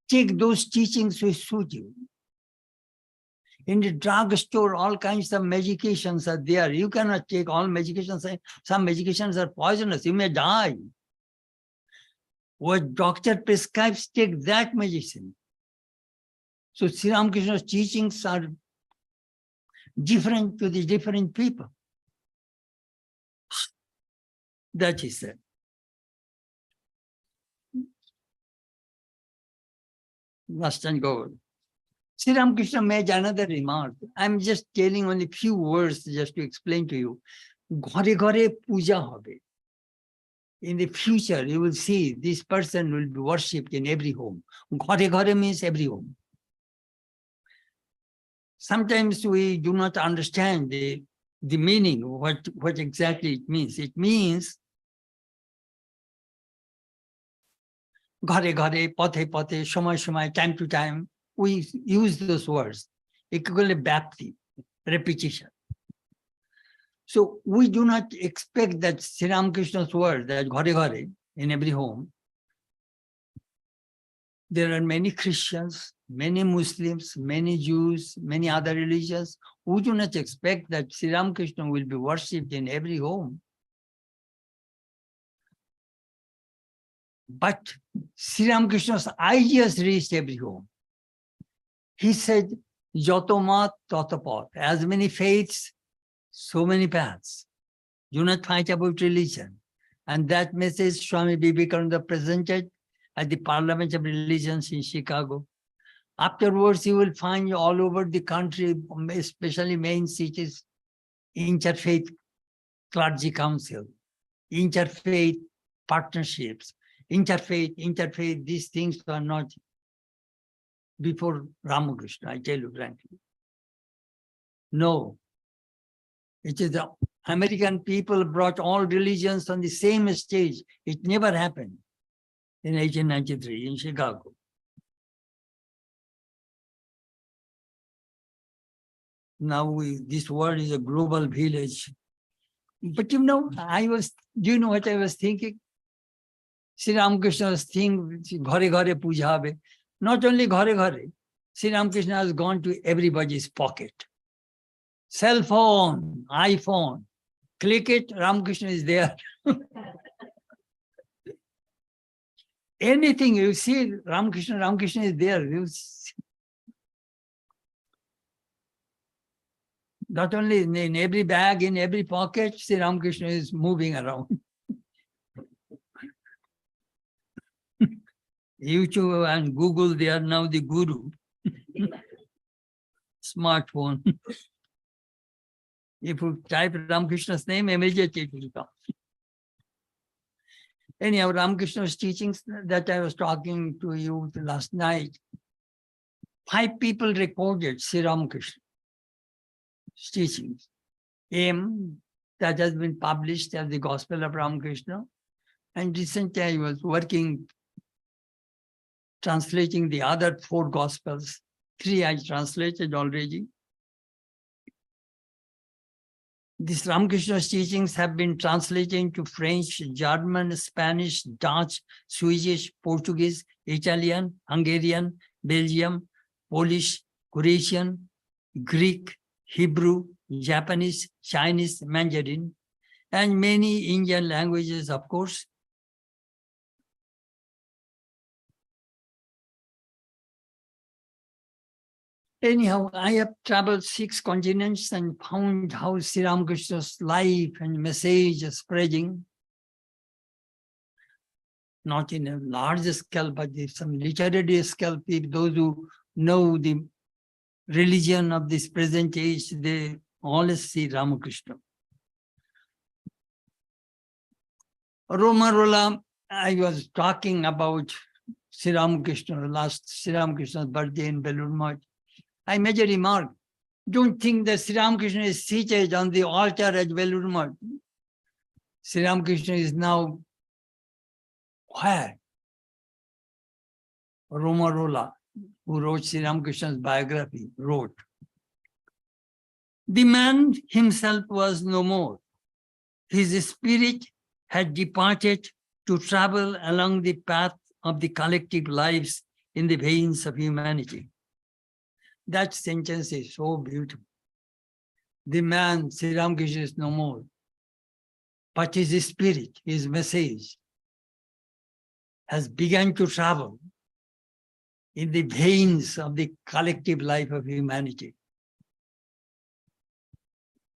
Take those teachings which suit you. In the drugstore, all kinds of medications are there. You cannot take all medications. Some medications are poisonous. You may die. What doctor prescribes, take that medicine. So Sri Ramakrishna's teachings are different to the different people. That is it. Last and go. Sri Ramakrishna made another remark. I'm just telling only few words just to explain to you. Ghare ghare puja hobe. In the future, you will see this person will be worshipped in every home. Ghare ghare means every home. Sometimes we do not understand the meaning, what exactly it means. It means ghare ghare, pathe pathe, shamay shamay, time to time. We use those words, equally bhakti, repetition. So we do not expect that Sri Ramakrishna's word, that ghare ghare, in every home. There are many Christians, many Muslims, many Jews, many other religions who do not expect that Sri Ramakrishna will be worshipped in every home. But Sri Ramakrishna's ideas reached every home. He said, Joto mat, toto path. As many faiths, so many paths. Do not fight about religion. And that message Swami Vivekananda presented at the Parliament of Religions in Chicago. Afterwards, you will find all over the country, especially main cities, interfaith clergy council, interfaith partnerships, interfaith, these things are not before Ramakrishna, I tell you frankly. No. It is the American people brought all religions on the same stage. It never happened in 1893 in Chicago. Now this world is a global village. But you know, do you know what I was thinking? Sri Ramakrishna's thing, ghare ghare puja habe. Not only ghare ghare, Sri Ramakrishna has gone to everybody's pocket. Cell phone, iPhone, click it, Ramakrishna is there. Anything you see, Ramakrishna is there. Not only in every bag, in every pocket, Sri Ramakrishna is moving around. YouTube and Google, they are now the guru. Smartphone. If you type Ramakrishna's name, immediately it will come. Anyhow, Ramakrishna's teachings that I was talking to you last night, 5 people recorded Sri Ramakrishna's teachings. That has been published as the Gospel of Ramakrishna. And recently I was working, translating the other 4 Gospels. 3 I translated already. These Ramakrishna's teachings have been translated into French, German, Spanish, Dutch, Swedish, Portuguese, Italian, Hungarian, Belgium, Polish, Croatian, Greek, Hebrew, Japanese, Chinese, Mandarin, and many Indian languages, of course. Anyhow, I have traveled 6 continents and found how Sri Ramakrishna's life and message is spreading, not in a large scale, but some literary scale. Those who know the religion of this present age, they always see Ramakrishna. Roma Rola, I was talking about Sri Ramakrishna, last Sri Ramakrishna's birthday in Belur Math, I made a remark. Don't think that Sri Ramakrishna is seated on the altar at Belur Math. Sri Ramakrishna is now where? Romarola, who wrote Sri Ramakrishna's biography, wrote, the man himself was no more. His spirit had departed to travel along the path of the collective lives in the veins of humanity. That sentence is so beautiful. The man, Sri Ramakrishna, is no more, but his spirit, his message, has begun to travel in the veins of the collective life of humanity.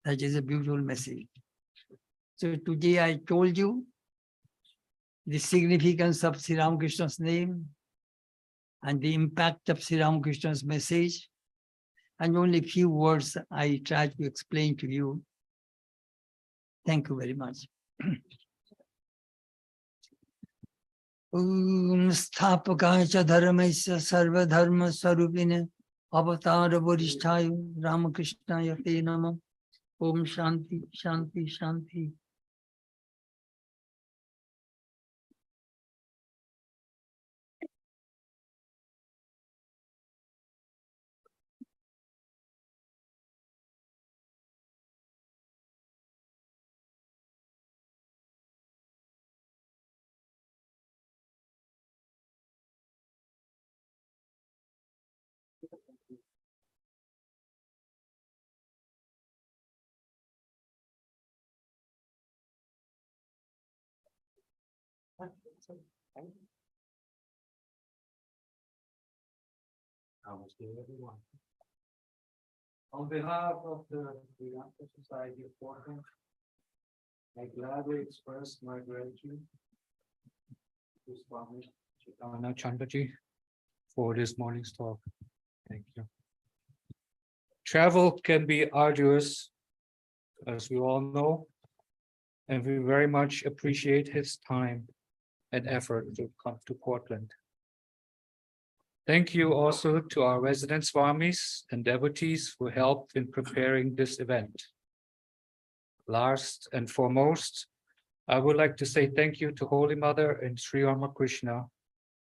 That is a beautiful message. So today I told you the significance of Sri Ramakrishna's name and the impact of Sri Ramakrishna's message. And only a few words I try to explain to you. Thank you very much. Om Sthapakaya cha dharmaisya sarva dharma sarupine avatara varishthaya Ramakrishnaya te namah. Om Shanti, Shanti, Shanti. Namaste, everyone. On behalf of the Sri Lanka Society of Portland, I gladly express my gratitude to Swami Chetanananda Chandaji for this morning's talk. Thank you. Travel can be arduous, as we all know, and we very much appreciate his time and effort to come to Portland. Thank you also to our resident Swamis and devotees who helped in preparing this event. Last and foremost, I would like to say thank you to Holy Mother and Sri Ramakrishna,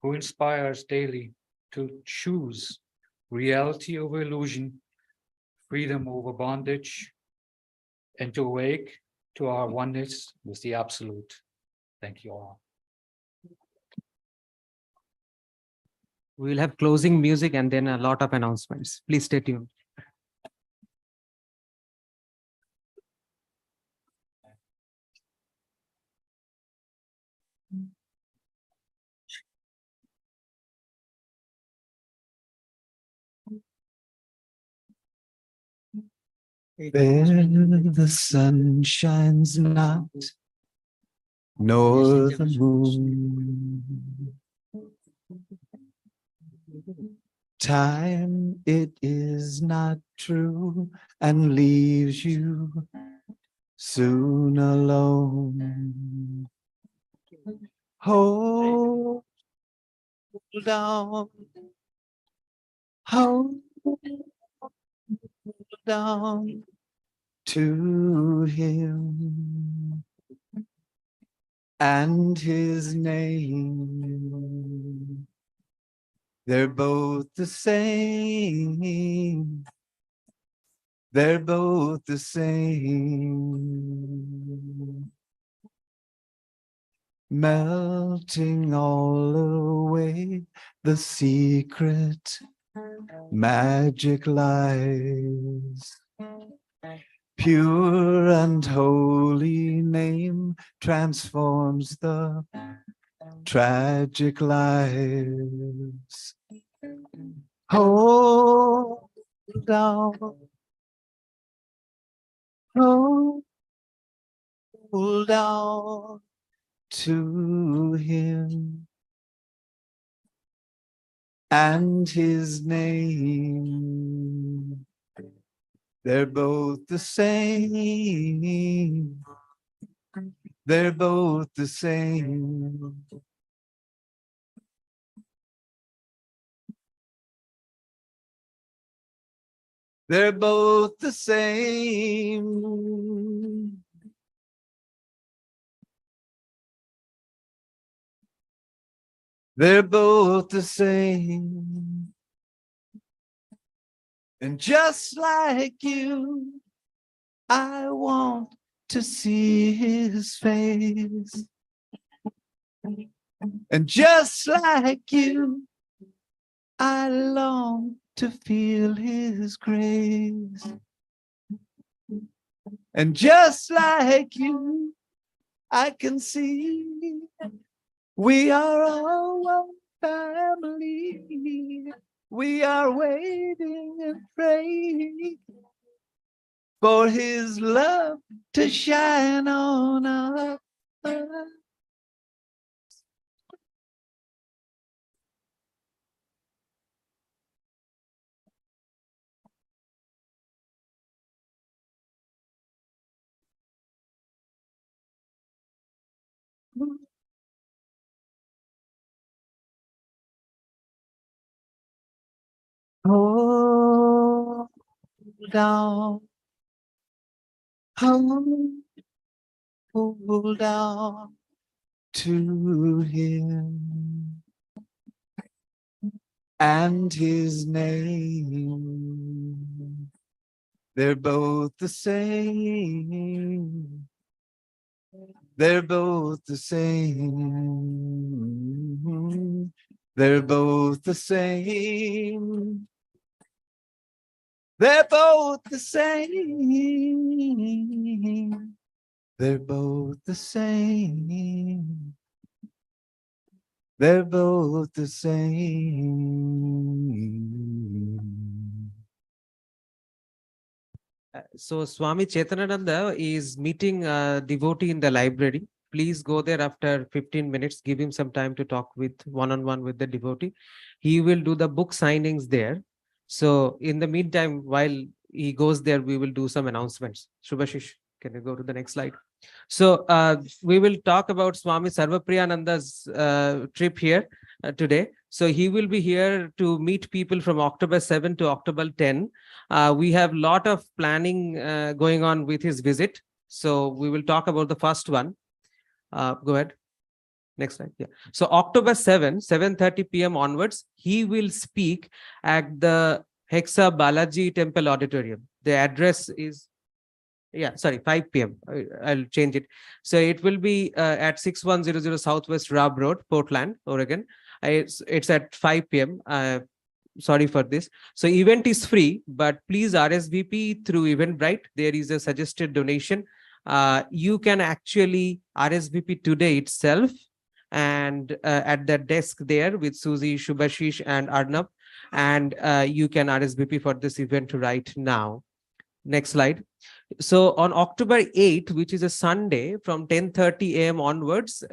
who inspires daily to choose reality over illusion, freedom over bondage, and to awake to our oneness with the Absolute. Thank you all. We will have closing music and then a lot of announcements. Please stay tuned. Where the sun shines not, nor the moon. Time, it is not true, and leaves you soon alone. Hold on, hold on to him and his name. They're both the same. They're both the same. Melting all away the secret magic lies. Pure and holy name transforms the tragic lives. Hold on, hold on to him and his name. They're both the same. They're both the same. They're both the same. They're both the same. And just like you, I want to see his face. And just like you, I long to feel his grace. And just like you, I can see we are all one family. We are waiting and praying for his love to shine on us. Hold on, hold on to him and his name. They're both the same. They're both the same. They're both the same. They're both the same. They're both the same. They're both the same. So Swami Chetanananda is meeting a devotee in the library. Please go there after 15 minutes. Give him some time to talk with one-on-one with the devotee. He will do the book signings there. So in the meantime, while he goes there, we will do some announcements. Shubhashish, can you go to the next slide? So we will talk about Swami Sarvapriyananda's trip here today. So he will be here to meet people from October 7 to October 10. We have a lot of planning going on with his visit. So we will talk about the first one. Go ahead. Next slide. Yeah. So October 7, 7:30 p.m. onwards, he will speak at the Hexa Balaji Temple Auditorium. The address is 5 p.m. I'll change it. So it will be at 6100 Southwest Rab Road, Portland, Oregon. It's at 5 p.m. Sorry for this. So event is free, but please RSVP through Eventbrite. There is a suggested donation. You can actually RSVP today itself and at the desk there with Susie, Shubhashish and Arnab. And you can RSVP for this event right now. Next slide. So on October 8th, which is a Sunday, from 10:30 a.m. onwards,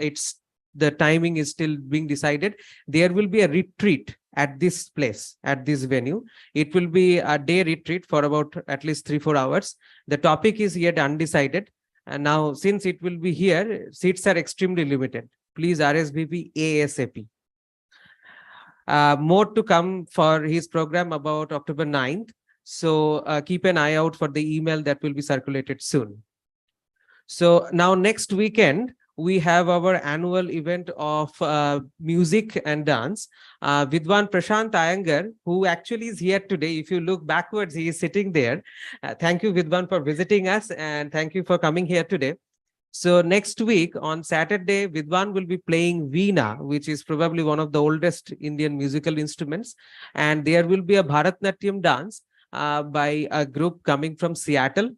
the timing is still being decided. There will be a retreat at this place, at this venue. It will be a day retreat for about at least 3-4 hours. The topic is yet undecided. And now, since it will be here, seats are extremely limited. Please RSVP ASAP. More to come for his program about October 9th. So keep an eye out for the email that will be circulated soon. So now next weekend, we have our annual event of music and dance. Vidwan Prashant Iyengar, who actually is here today. If you look backwards, he is sitting there. Thank you, Vidwan, for visiting us, and thank you for coming here today. So next week on Saturday, Vidwan will be playing Veena, which is probably one of the oldest Indian musical instruments. And there will be a Bharatnatyam dance by a group coming from Seattle.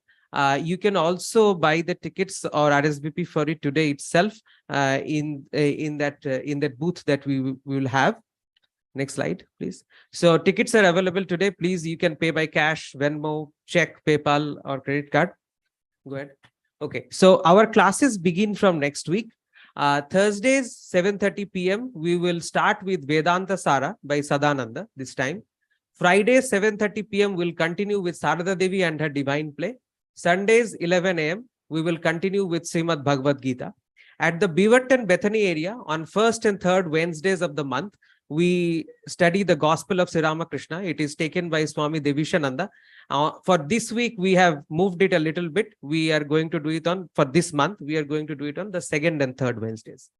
You can also buy the tickets or RSVP for it today itself in that booth that we will have. Next slide, please. So tickets are available today. Please, you can pay by cash, Venmo, check, PayPal, or credit card. Go ahead. Okay, so our classes begin from next week. Thursdays, 7:30 p.m. We will start with Vedanta Sara by Sadananda this time. Friday, 7:30 p.m. we'll continue with Sarada Devi and her divine play. Sundays, 11 a.m. we will continue with Srimad Bhagavad Gita. At the Beaverton Bethany area on 1st and 3rd Wednesdays of the month, we study the Gospel of Sri Ramakrishna. It is taken by Swami Devishananda. For this week, we have moved it a little bit. We are going to do it for this month, we are going to do it on the second and third Wednesdays.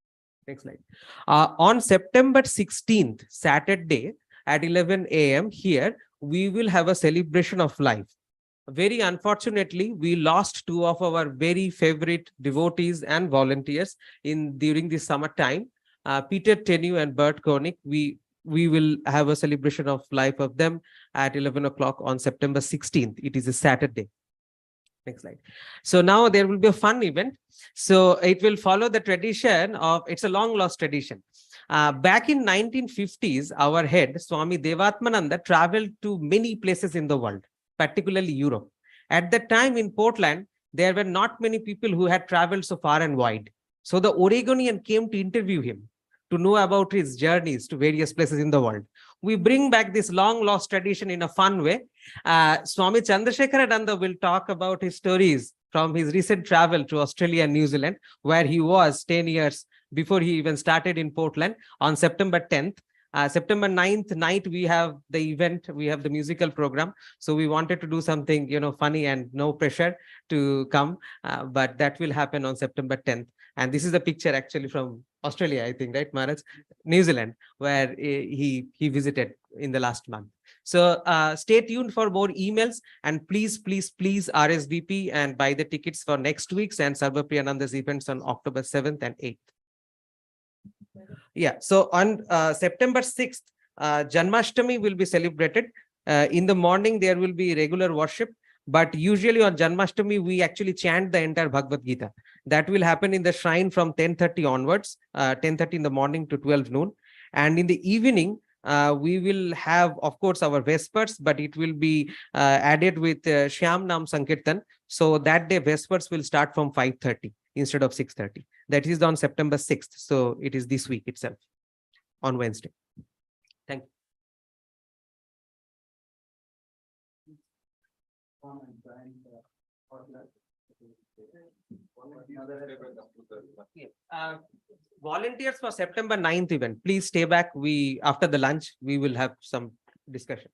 Next slide. On September 16th, Saturday at 11 a.m. here, we will have a celebration of life. Very unfortunately, we lost two of our very favorite devotees and volunteers during the summertime, Peter Tenu and Bert Koenig. We will have a celebration of life of them at 11 o'clock on September 16th. It is a Saturday. Next slide. So now there will be a fun event. So it will follow the tradition of, it's a long lost tradition. Back in 1950s, our head, Swami Devatmananda, traveled to many places in the world, particularly Europe. At that time in Portland, there were not many people who had traveled so far and wide. So the Oregonian came to interview him to know about his journeys to various places in the world. We bring back this long lost tradition in a fun way. Swami Chandrasekharananda will talk about his stories from his recent travel to Australia and New Zealand, where he was 10 years before he even started in Portland on September 10th. September 9th night, we have the event, we have the musical program. So we wanted to do something, funny and no pressure to come, but that will happen on September 10th. And this is the picture actually from Australia, I think, right, Maharaj? New Zealand, where he visited in the last month. So stay tuned for more emails, and please RSVP and buy the tickets for next week's and Sarva Priyananda's events on October 7th and 8th. Yeah, so on September 6th, Janmashtami will be celebrated. In the morning, there will be regular worship, but usually on Janmashtami, we actually chant the entire Bhagavad Gita. That will happen in the shrine from 10:30 onwards, 10:30 in the morning to 12 noon. And in the evening, we will have, of course, our Vespers, but it will be added with Shyam Nam Sankirtan. So that day, Vespers will start from 5:30 instead of 6:30. That is on September 6th. So it is this week itself, on Wednesday. Thank you. Volunteers for September 9th event, please stay back. After the lunch, we will have some discussion.